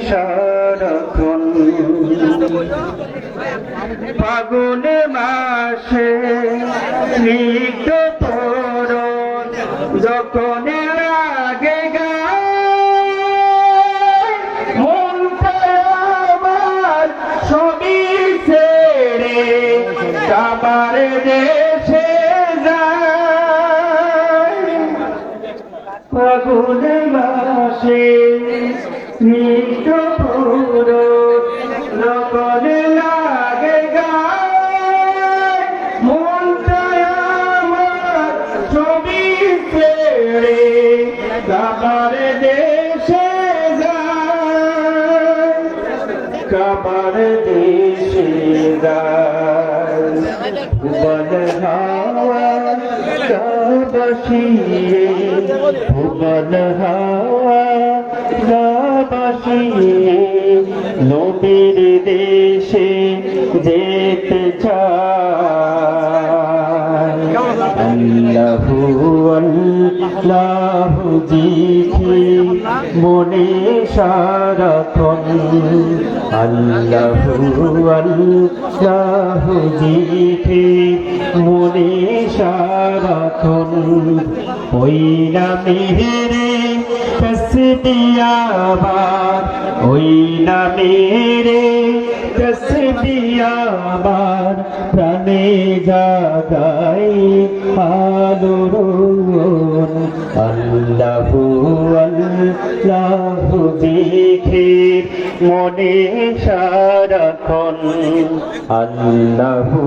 Speaker 7: সারাক্ষণ। ফাগুন মাসে স্নিগ্ধ পরশ যখন লাগে গায়, মনটা আমার সবই ছেড়ে আমার দেশে যায়, ফাগুন মাসে স্নিগ্ধ পরশ যখন লাগে গায়, মনটা আমার ছবি ছেড়ে আমার দেশে যায়, আমার দেশে যায়, ভুবন হাওয়া গাবাসিয়ে, ভুবন হাওয়া গাবাসিয়ে নবীর দেশে যেতে চায়, আল্লাহু আল্লাহু জিকির মনে সারাক্ষণ, আল্লাহু আল্লাহু জিকির মনে সারাক্ষণ, ওই নামেরে তসবিয়াবার, ওই নামেরে তসবিয়াবার, প্রাণে জাগাই আলোড়ন। আল্লাহু আল্লাহু জিকির মনে সারাক্ষণ, আল্লাহু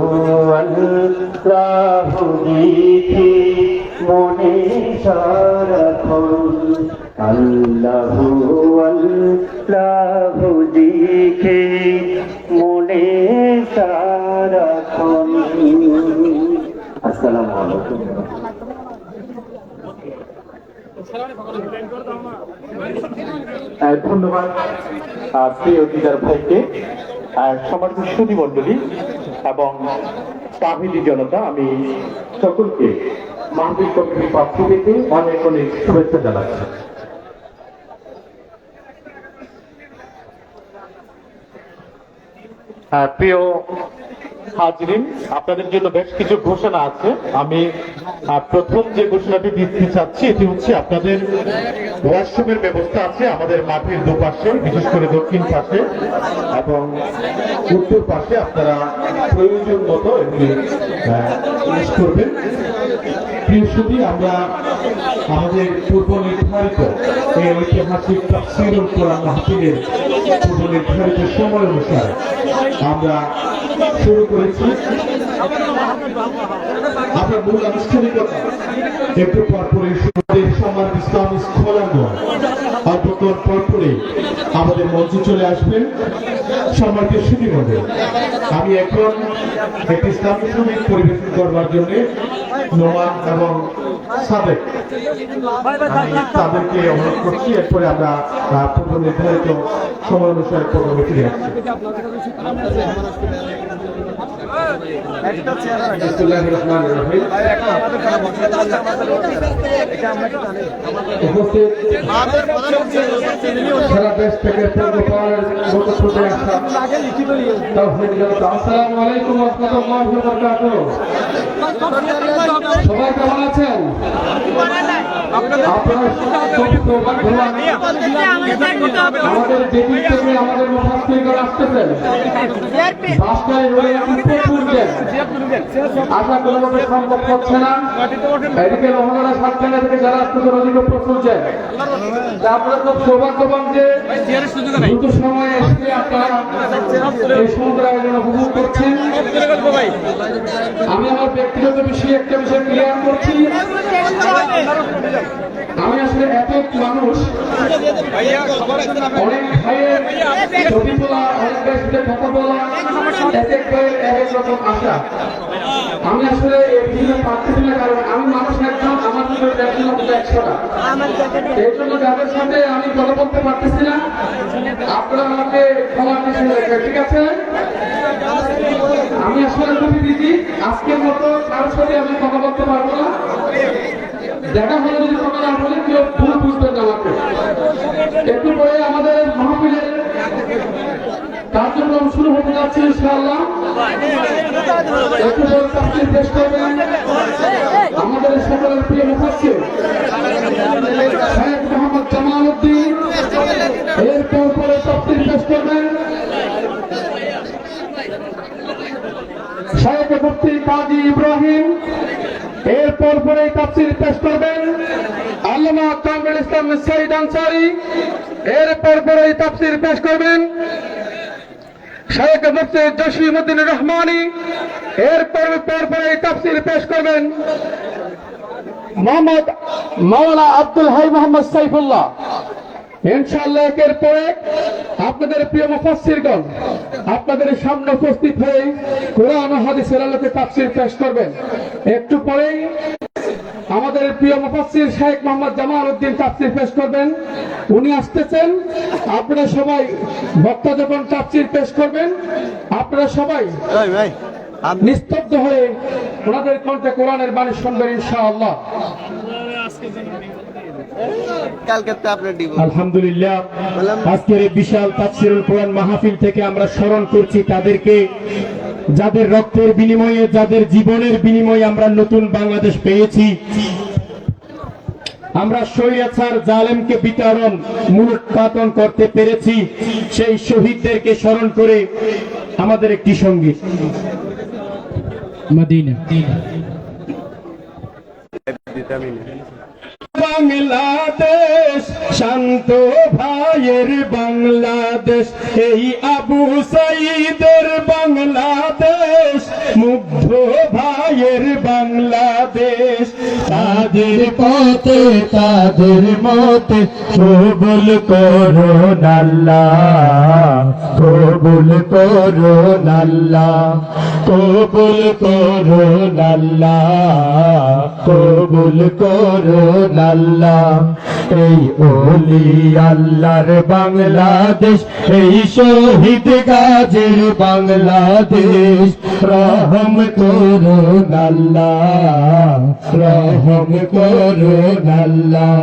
Speaker 7: আল্লাহু জিকির মনে সারাক্ষণ, আল্লাহু আল্লাহু জিকির মনে সারাক্ষণ। আসসালামু আলাইকুম। ধন্যবাদ প্রিয় দিদার ভাইকে, সম্মানিত সুধী মণ্ডলী এবং তাহিদি জনতা, আমি সকলকে মাহফিল কমিটির পক্ষ থেকে অনেক অনেক শুভেচ্ছা জানাচ্ছি। প্রিয় হাজরিন, আপনাদের জন্য বেশ কিছু ঘোষণা আছে। আমি প্রথম যে ঘোষণাটি দিতে চাচ্ছি এটি হচ্ছে আপনাদের ওয়াশরুমের ব্যবস্থা আছে আমাদের মাঠের দুপাশে, বিশেষ করে দক্ষিণ পাশে এবং উত্তর পাশে। আপনারা প্রয়োজন মতো এগুলি ইউজ করবেন। প্রিয় সুধী, আমরা আমাদের পূর্ব নির্ধারিত এই ঐতিহাসিক তাফসীরুল কোরআন মাহফিলের পূর্ব নির্ধারিত সময় অনুসারে আমরা শুরু করেছি। আমরা মূল আনুষ্ঠানিকতা একটু পরপরই সম্মানিত ইসলামী স্কলারগণ অল্পক্ষণ পরপরই আমাদের মঞ্চে চলে আসবেন। সম্মানিত সুধী মণ্ডলী, আমি এখন একটি ইসলামী সঙ্গীত পরিবেশন করবার জন্য নোমান এবং সাদেক তাদেরকে অনুরোধ করছি। এরপরে আমরা পূর্ব নির্ধারিত সময় অনুসারে প্রোগ্রামে ফিরে আসছি। উপস্থিত সারা দেশ থেকে আসসালামু আলাইকুম ওয়া রাহমাতুল্লাহি ওয়া বারাকাতুহু। সবাই কেমন আছেন? আমাদের যেদিন থেকে আমাদের মুফাসসিরগণ আসতেছেন, বাসটায় রয়ে আশা কোনোভাবে সম্ভব হচ্ছে না। এদিকে রহমানা সাতখানা থেকে যারা আসতেছেন ওদিকে প্রচুরছেন। আপনারা খুব সৌভাগ্যবান যে দ্রুত সময়ে এসে আপনারা এই সমুদ্র আয়োজন উপভোগ করছেন। আমি আমার ব্যক্তিগত বিষয়ে একটা বিষয় ক্লিয়ার করছি। আমি আসলে এত মানুষ, অনেক ভাইয়ের ছবি তোলা, অনেক ভাইয়ের সাথে কথা বলা, এক এক ভাইয়ের এক এক রকম আশা। আমি আসলে এই ভিডিও পাচ্ছি না, কারণ আমি মানুষ একজন, আমার ভিডিও দেখছেন 100টা। এই জন্য যাদের সাথে আমি কথা বলতে পারতেছি না, আপনারা আমাকে ক্ষমা করে রাখবেন, ঠিক আছে? আমি আসলে খুবই বিজি, আজকের মতো কারোর সাথে আমি কথা বলতে পারবো না। দেখা হলে যদি কথা না বলে কেউ ভুল বুঝবেন না আমাকে। একটু পরে আমাদের মাহফিলের কার্যক্রম শুরু হতে যাচ্ছে ইনশাআল্লাহ। একটু পরে তাফসীর পেশ করবেন আমাদের সকলের প্রিয় মুফাসসির শাইখ মোহাম্মদ জামাল উদ্দিন। এরপর পরে তাফসীর পেশ করবেন শাইখ মুফতি কাজী ইব্রাহিম। এরপর পরে তাফসীর পেশ করবেন আল্লামা কামরুল ইসলাম সাইদ আনসারী। এরপর পরে তাফসীর পেশ করবেন শাইখ মুফতি জসিমউদ্দিন রহমানী। এরপর পরে তাফসীর পেশ করবেন মোহাম্মদ মাওলানা আব্দুল হাই মোহাম্মদ সাইফুল্লাহ। ইনশাআল্লাহ এর পরে আপনাদের প্রিয় মুফাসসিরগণ আপনাদের সামনে উপস্থিত হয়ে কোরআন ও হাদিসের আলোকে তাফসীর পেশ করবেন। একটু পরেই আমাদের প্রিয় মুফাসসির শাইখ মোহাম্মদ জামাল উদ্দিন তাফসীর পেশ করবেন, উনি আসতেছেন। আপনারা সবাই বক্তা যখন তাফসীর পেশ করবেন, আপনারা সবাই নিস্তব্ধ হয়ে ওনাদের কণ্ঠে কোরআনের বাণী শুনবেন ইনশাআল্লাহ। আলহামদুলিল্লাহ, আজকের এই বিশাল তাফসীরুল কোরআন মাহফিল থেকে আমরা স্মরণ করছি তাদেরকে, যাদের রক্তের বিনিময়ে, যাদের জীবনের বিনিময়ে আমরা নতুন বাংলাদেশ পেয়েছি।
Speaker 4: আমরা স্বৈরাচার জালেমকে বিতরণ মূলোৎপাটন করতে পেরেছি। সেই শহীদদেরকে স্মরণ করে আমাদের একটি সঙ্গীত মদিনা। বাংলাদেশ শান্ত ভাইয়ের বাংলাদেশ, এই আবু সাইদের বাংলাদেশ, মুগ্ধ ভাইয়ের বাংলাদেশ। তাদের পথে তাদের মতে কবুল করুন আল্লাহ, কবুল করুন আল্লাহ, কবুল করুন আল্লাহ, কবুল করুন আল্লাহ। এই ওলি আল্লাহর বাংলাদেশ, এই শহীদ গাজীর বাংলাদেশ, রহম করুন আল্লাহ, রহম করুন আল্লাহ,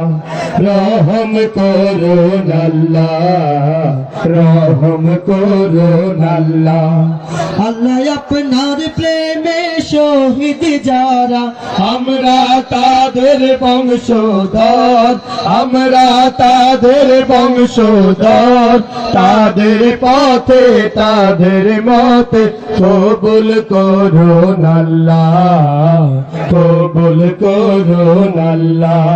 Speaker 4: রহম করুন আল্লাহ, রহম করুন আল্লাহ।
Speaker 5: আল্লাহ আপনার প্রেমে শহীদ যারা, আমরা তাদের বংশধর, আমরা তাদের বংশধর। তাদের পথে তাদের মতে কবুল করুন আল্লাহ, কবুল করুন আল্লাহ,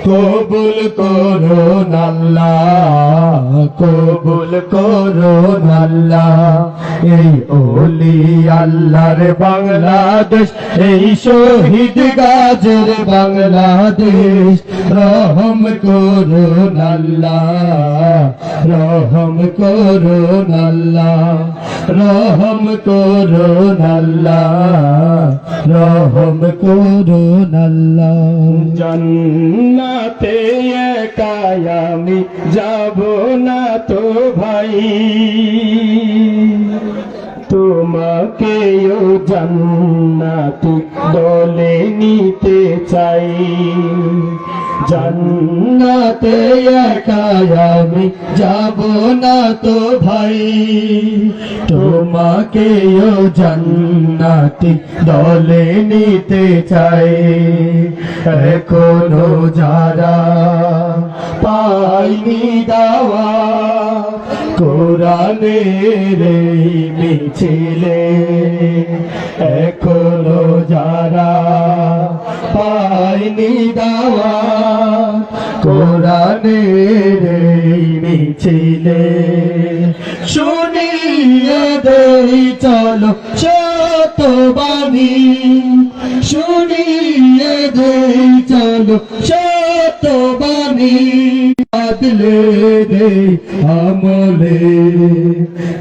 Speaker 5: কবুল করুন আল্লাহ, কবুল করুন আল্লাহ। এই ওলি আল্লাহর বাংলাদেশ, এই শহীদ গাজীর বাংলাদেশ, রহম করুন আল্লাহ, রহম করুন আল্লাহ, রহম করুন আল্লাহ, রহম করুন আল্লাহ।
Speaker 4: জান্নাতে একা আমি যাব না তো ভাই, তোমাকেও জান্নাতে দলে নিতে চাই।
Speaker 5: জান্নাতে একা আমি যাব না তো ভাই, তোমাকেও জান্নাতে দলে নিতে চাই। এখনো যারা পাইনি দাওয়া কোরআনের এই মিছিলে, এখনো যারা পাইনি দাওয়া কোরআনের এই মিছিলে, শুনিয়ে দেই চলো শত বাণী, শুনিয়ে দেই চলো শত বাণী। বদলে দেই আমলে,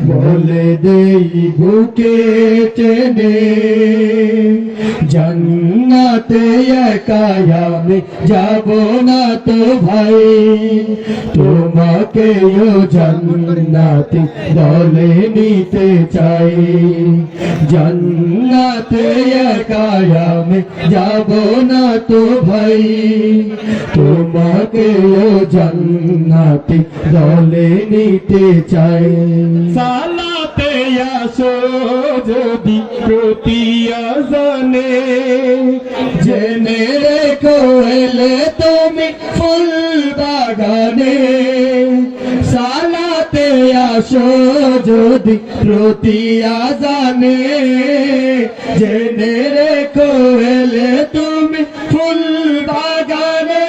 Speaker 5: বলে দেই বুকে টেনে, জান্নাতে একা আমি যাব না তো ভাই, তোমাকেও জান্নাতে দলে নিতে চাই। জান্নাতে একা আমি যাব না তো ভাই, তোমাকেও জান্নাতে দলে নিতে চাই।
Speaker 4: সালাতে আসো যদি প্রতি আযানে,
Speaker 5: জেনে রেখো এলে তুমি ফুল বাগানে। সালাতে আসো যদি প্রতি আযানে, জেনে রেখো এলে তুমি ফুল বাগানে।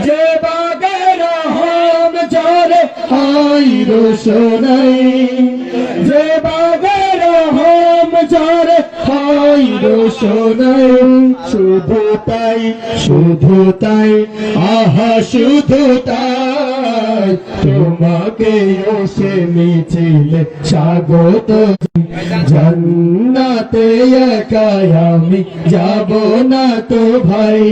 Speaker 5: যে বাগের হোম ঝরে হয় রোশনাই, যে বাগের হোম ঝরে হয় রোশনাই। শুধু তাই, শুধু তাই, আহা শুধু তাই, তোমাকে সে মিছিলে স্বাগত। জান্নাতে একা আমি যাব না তো ভাই,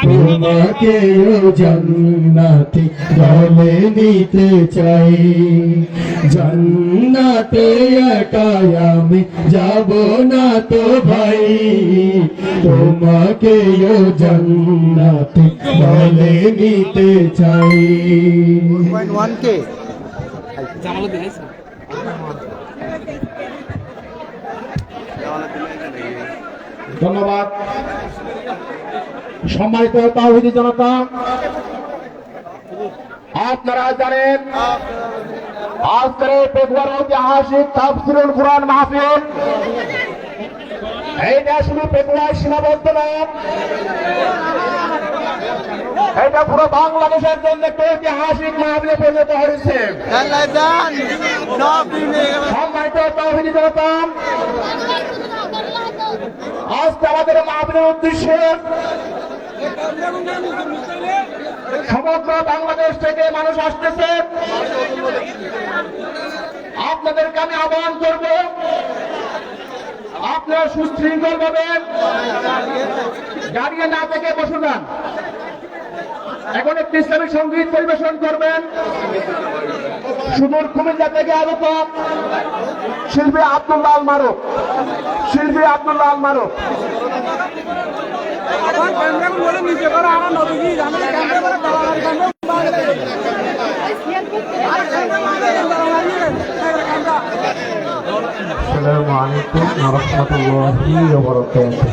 Speaker 5: তোমাকেও জান্নাতে দলে নিতে চাই। জান্নাতে একা আমি যাব না তো ভাই, তোমাকেও জান্নাতে দলে নিতে চাই।
Speaker 6: জামালউদ্দিন আইছে।
Speaker 1: ধন্যবাদ।
Speaker 4: সম্মানিত তাওহীদি জনতা, আপনারা জানেন আজকের এই পেকুয়ার ঐতিহাসিক তাফসীরুল কুরআন মাহফিল এইটা শুধু পেকুয়ায় সীমাবদ্ধ নয়, এটা পুরো বাংলাদেশের জন্য একটা ঐতিহাসিক মাহফিলে পরিণত হয়েছে। সম্মানিত তাওহীদি জনতা, আজকে আমাদের মাহফিলের উদ্দেশ্যে সমগ্র বাংলাদেশ থেকে মানুষ আসতেছে। আপনাদেরকে আমি আহ্বান করব, আপনারা সুশৃঙ্খল ভাবে দাঁড়িয়ে না থেকে বসে যান। এখন একটি ইসলামিক সঙ্গীত পরিবেশন করবেন সুদূর কুমিল্লা থেকে আগত শিল্পী আব্দুল্লাহ আল মারুফ। শিল্পী আব্দুল্লাহ আল মারুফ।
Speaker 5: আসসালামু আলাইকুম ওয়া রাহমাতুল্লাহি ওয়া বারাকাতুহু।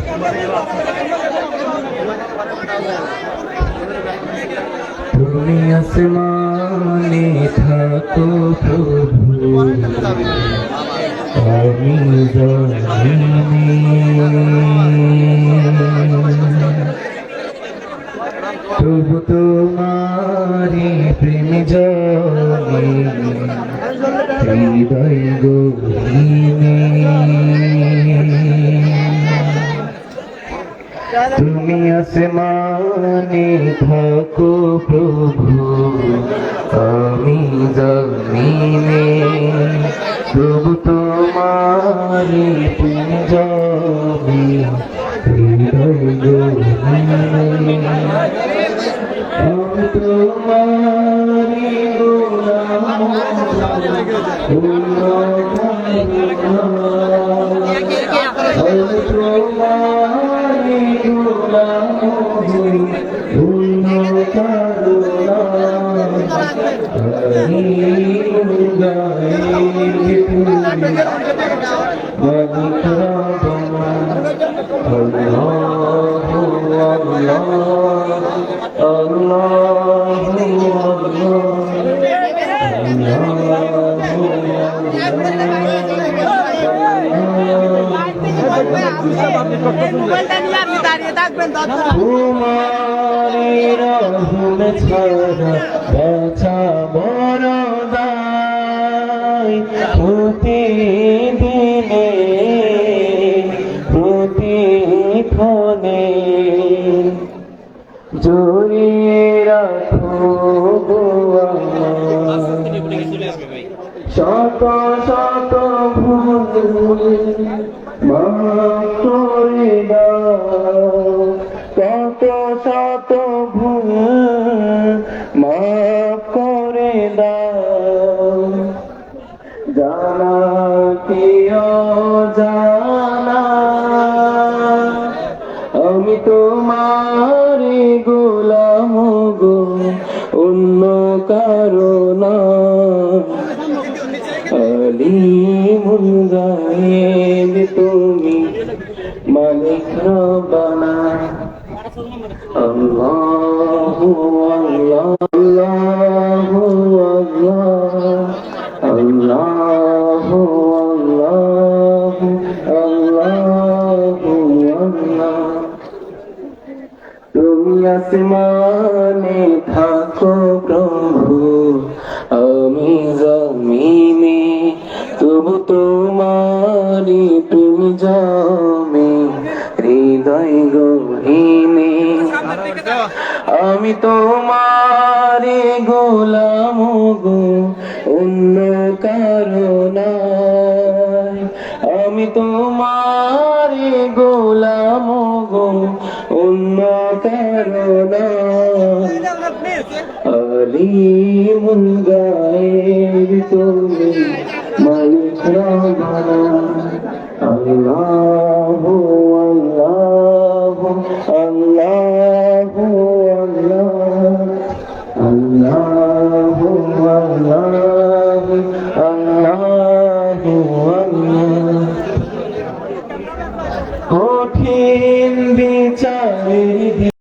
Speaker 5: তুমি আসমানে থাকো প্রভু, আমি জমিনে। তবু তোমারি প্রেম জমে হৃদয় গহীনে। তুমি আসমানে থাকো প্রভু, আমি জমিনে। তবু তোমারি প্রেম জমে হৃদয় গহীনে। আমি তোমারি গোলাম, আমি তোমারি গোলাম, পূর্ণ করুণা গায়ে তুমি মালিক রব্বানা। আল্লাহু আল্লাহ, আল্লাহু তোমারি রহম ছাড়া বাঁচা বড় দায়। প্রতিদিনে প্রতিক্ষণে জড়িয়ে রাখো গো আমায়। শত শত ভুল মাফ করে দাও, কত শত ভুল মাফ করে দাও। জানা কি অজানা আমি তোমার গোলাম গো, অন্য কারো না। আলিমুল গায়েব তুমি মালিক রব্বানা। আল্লাহু আল্লাহ, আল্লাহু আল্লাহ, আল্লাহু আল্লাহ, আল্লাহু আল্লাহ। তুমি আসমানে থাকো প্রভু, আমি জমিনে। তবু তোমারি প্রেম জমে হৃদয় গহীনে। আমি তোমারি গোলাম গো, অন্য কারো নাই। আমি তোমারি গোলাম গো, অন্য কারো নাই। আলিমুল গায়েব তুমি মালিক রব্বানা। আল্লাহু আল্লাহু, আল্লাহু আল্লাহ, আল্লাহু আল্লাহু, আল্লাহু আল্লাহ। কঠিন বিচারের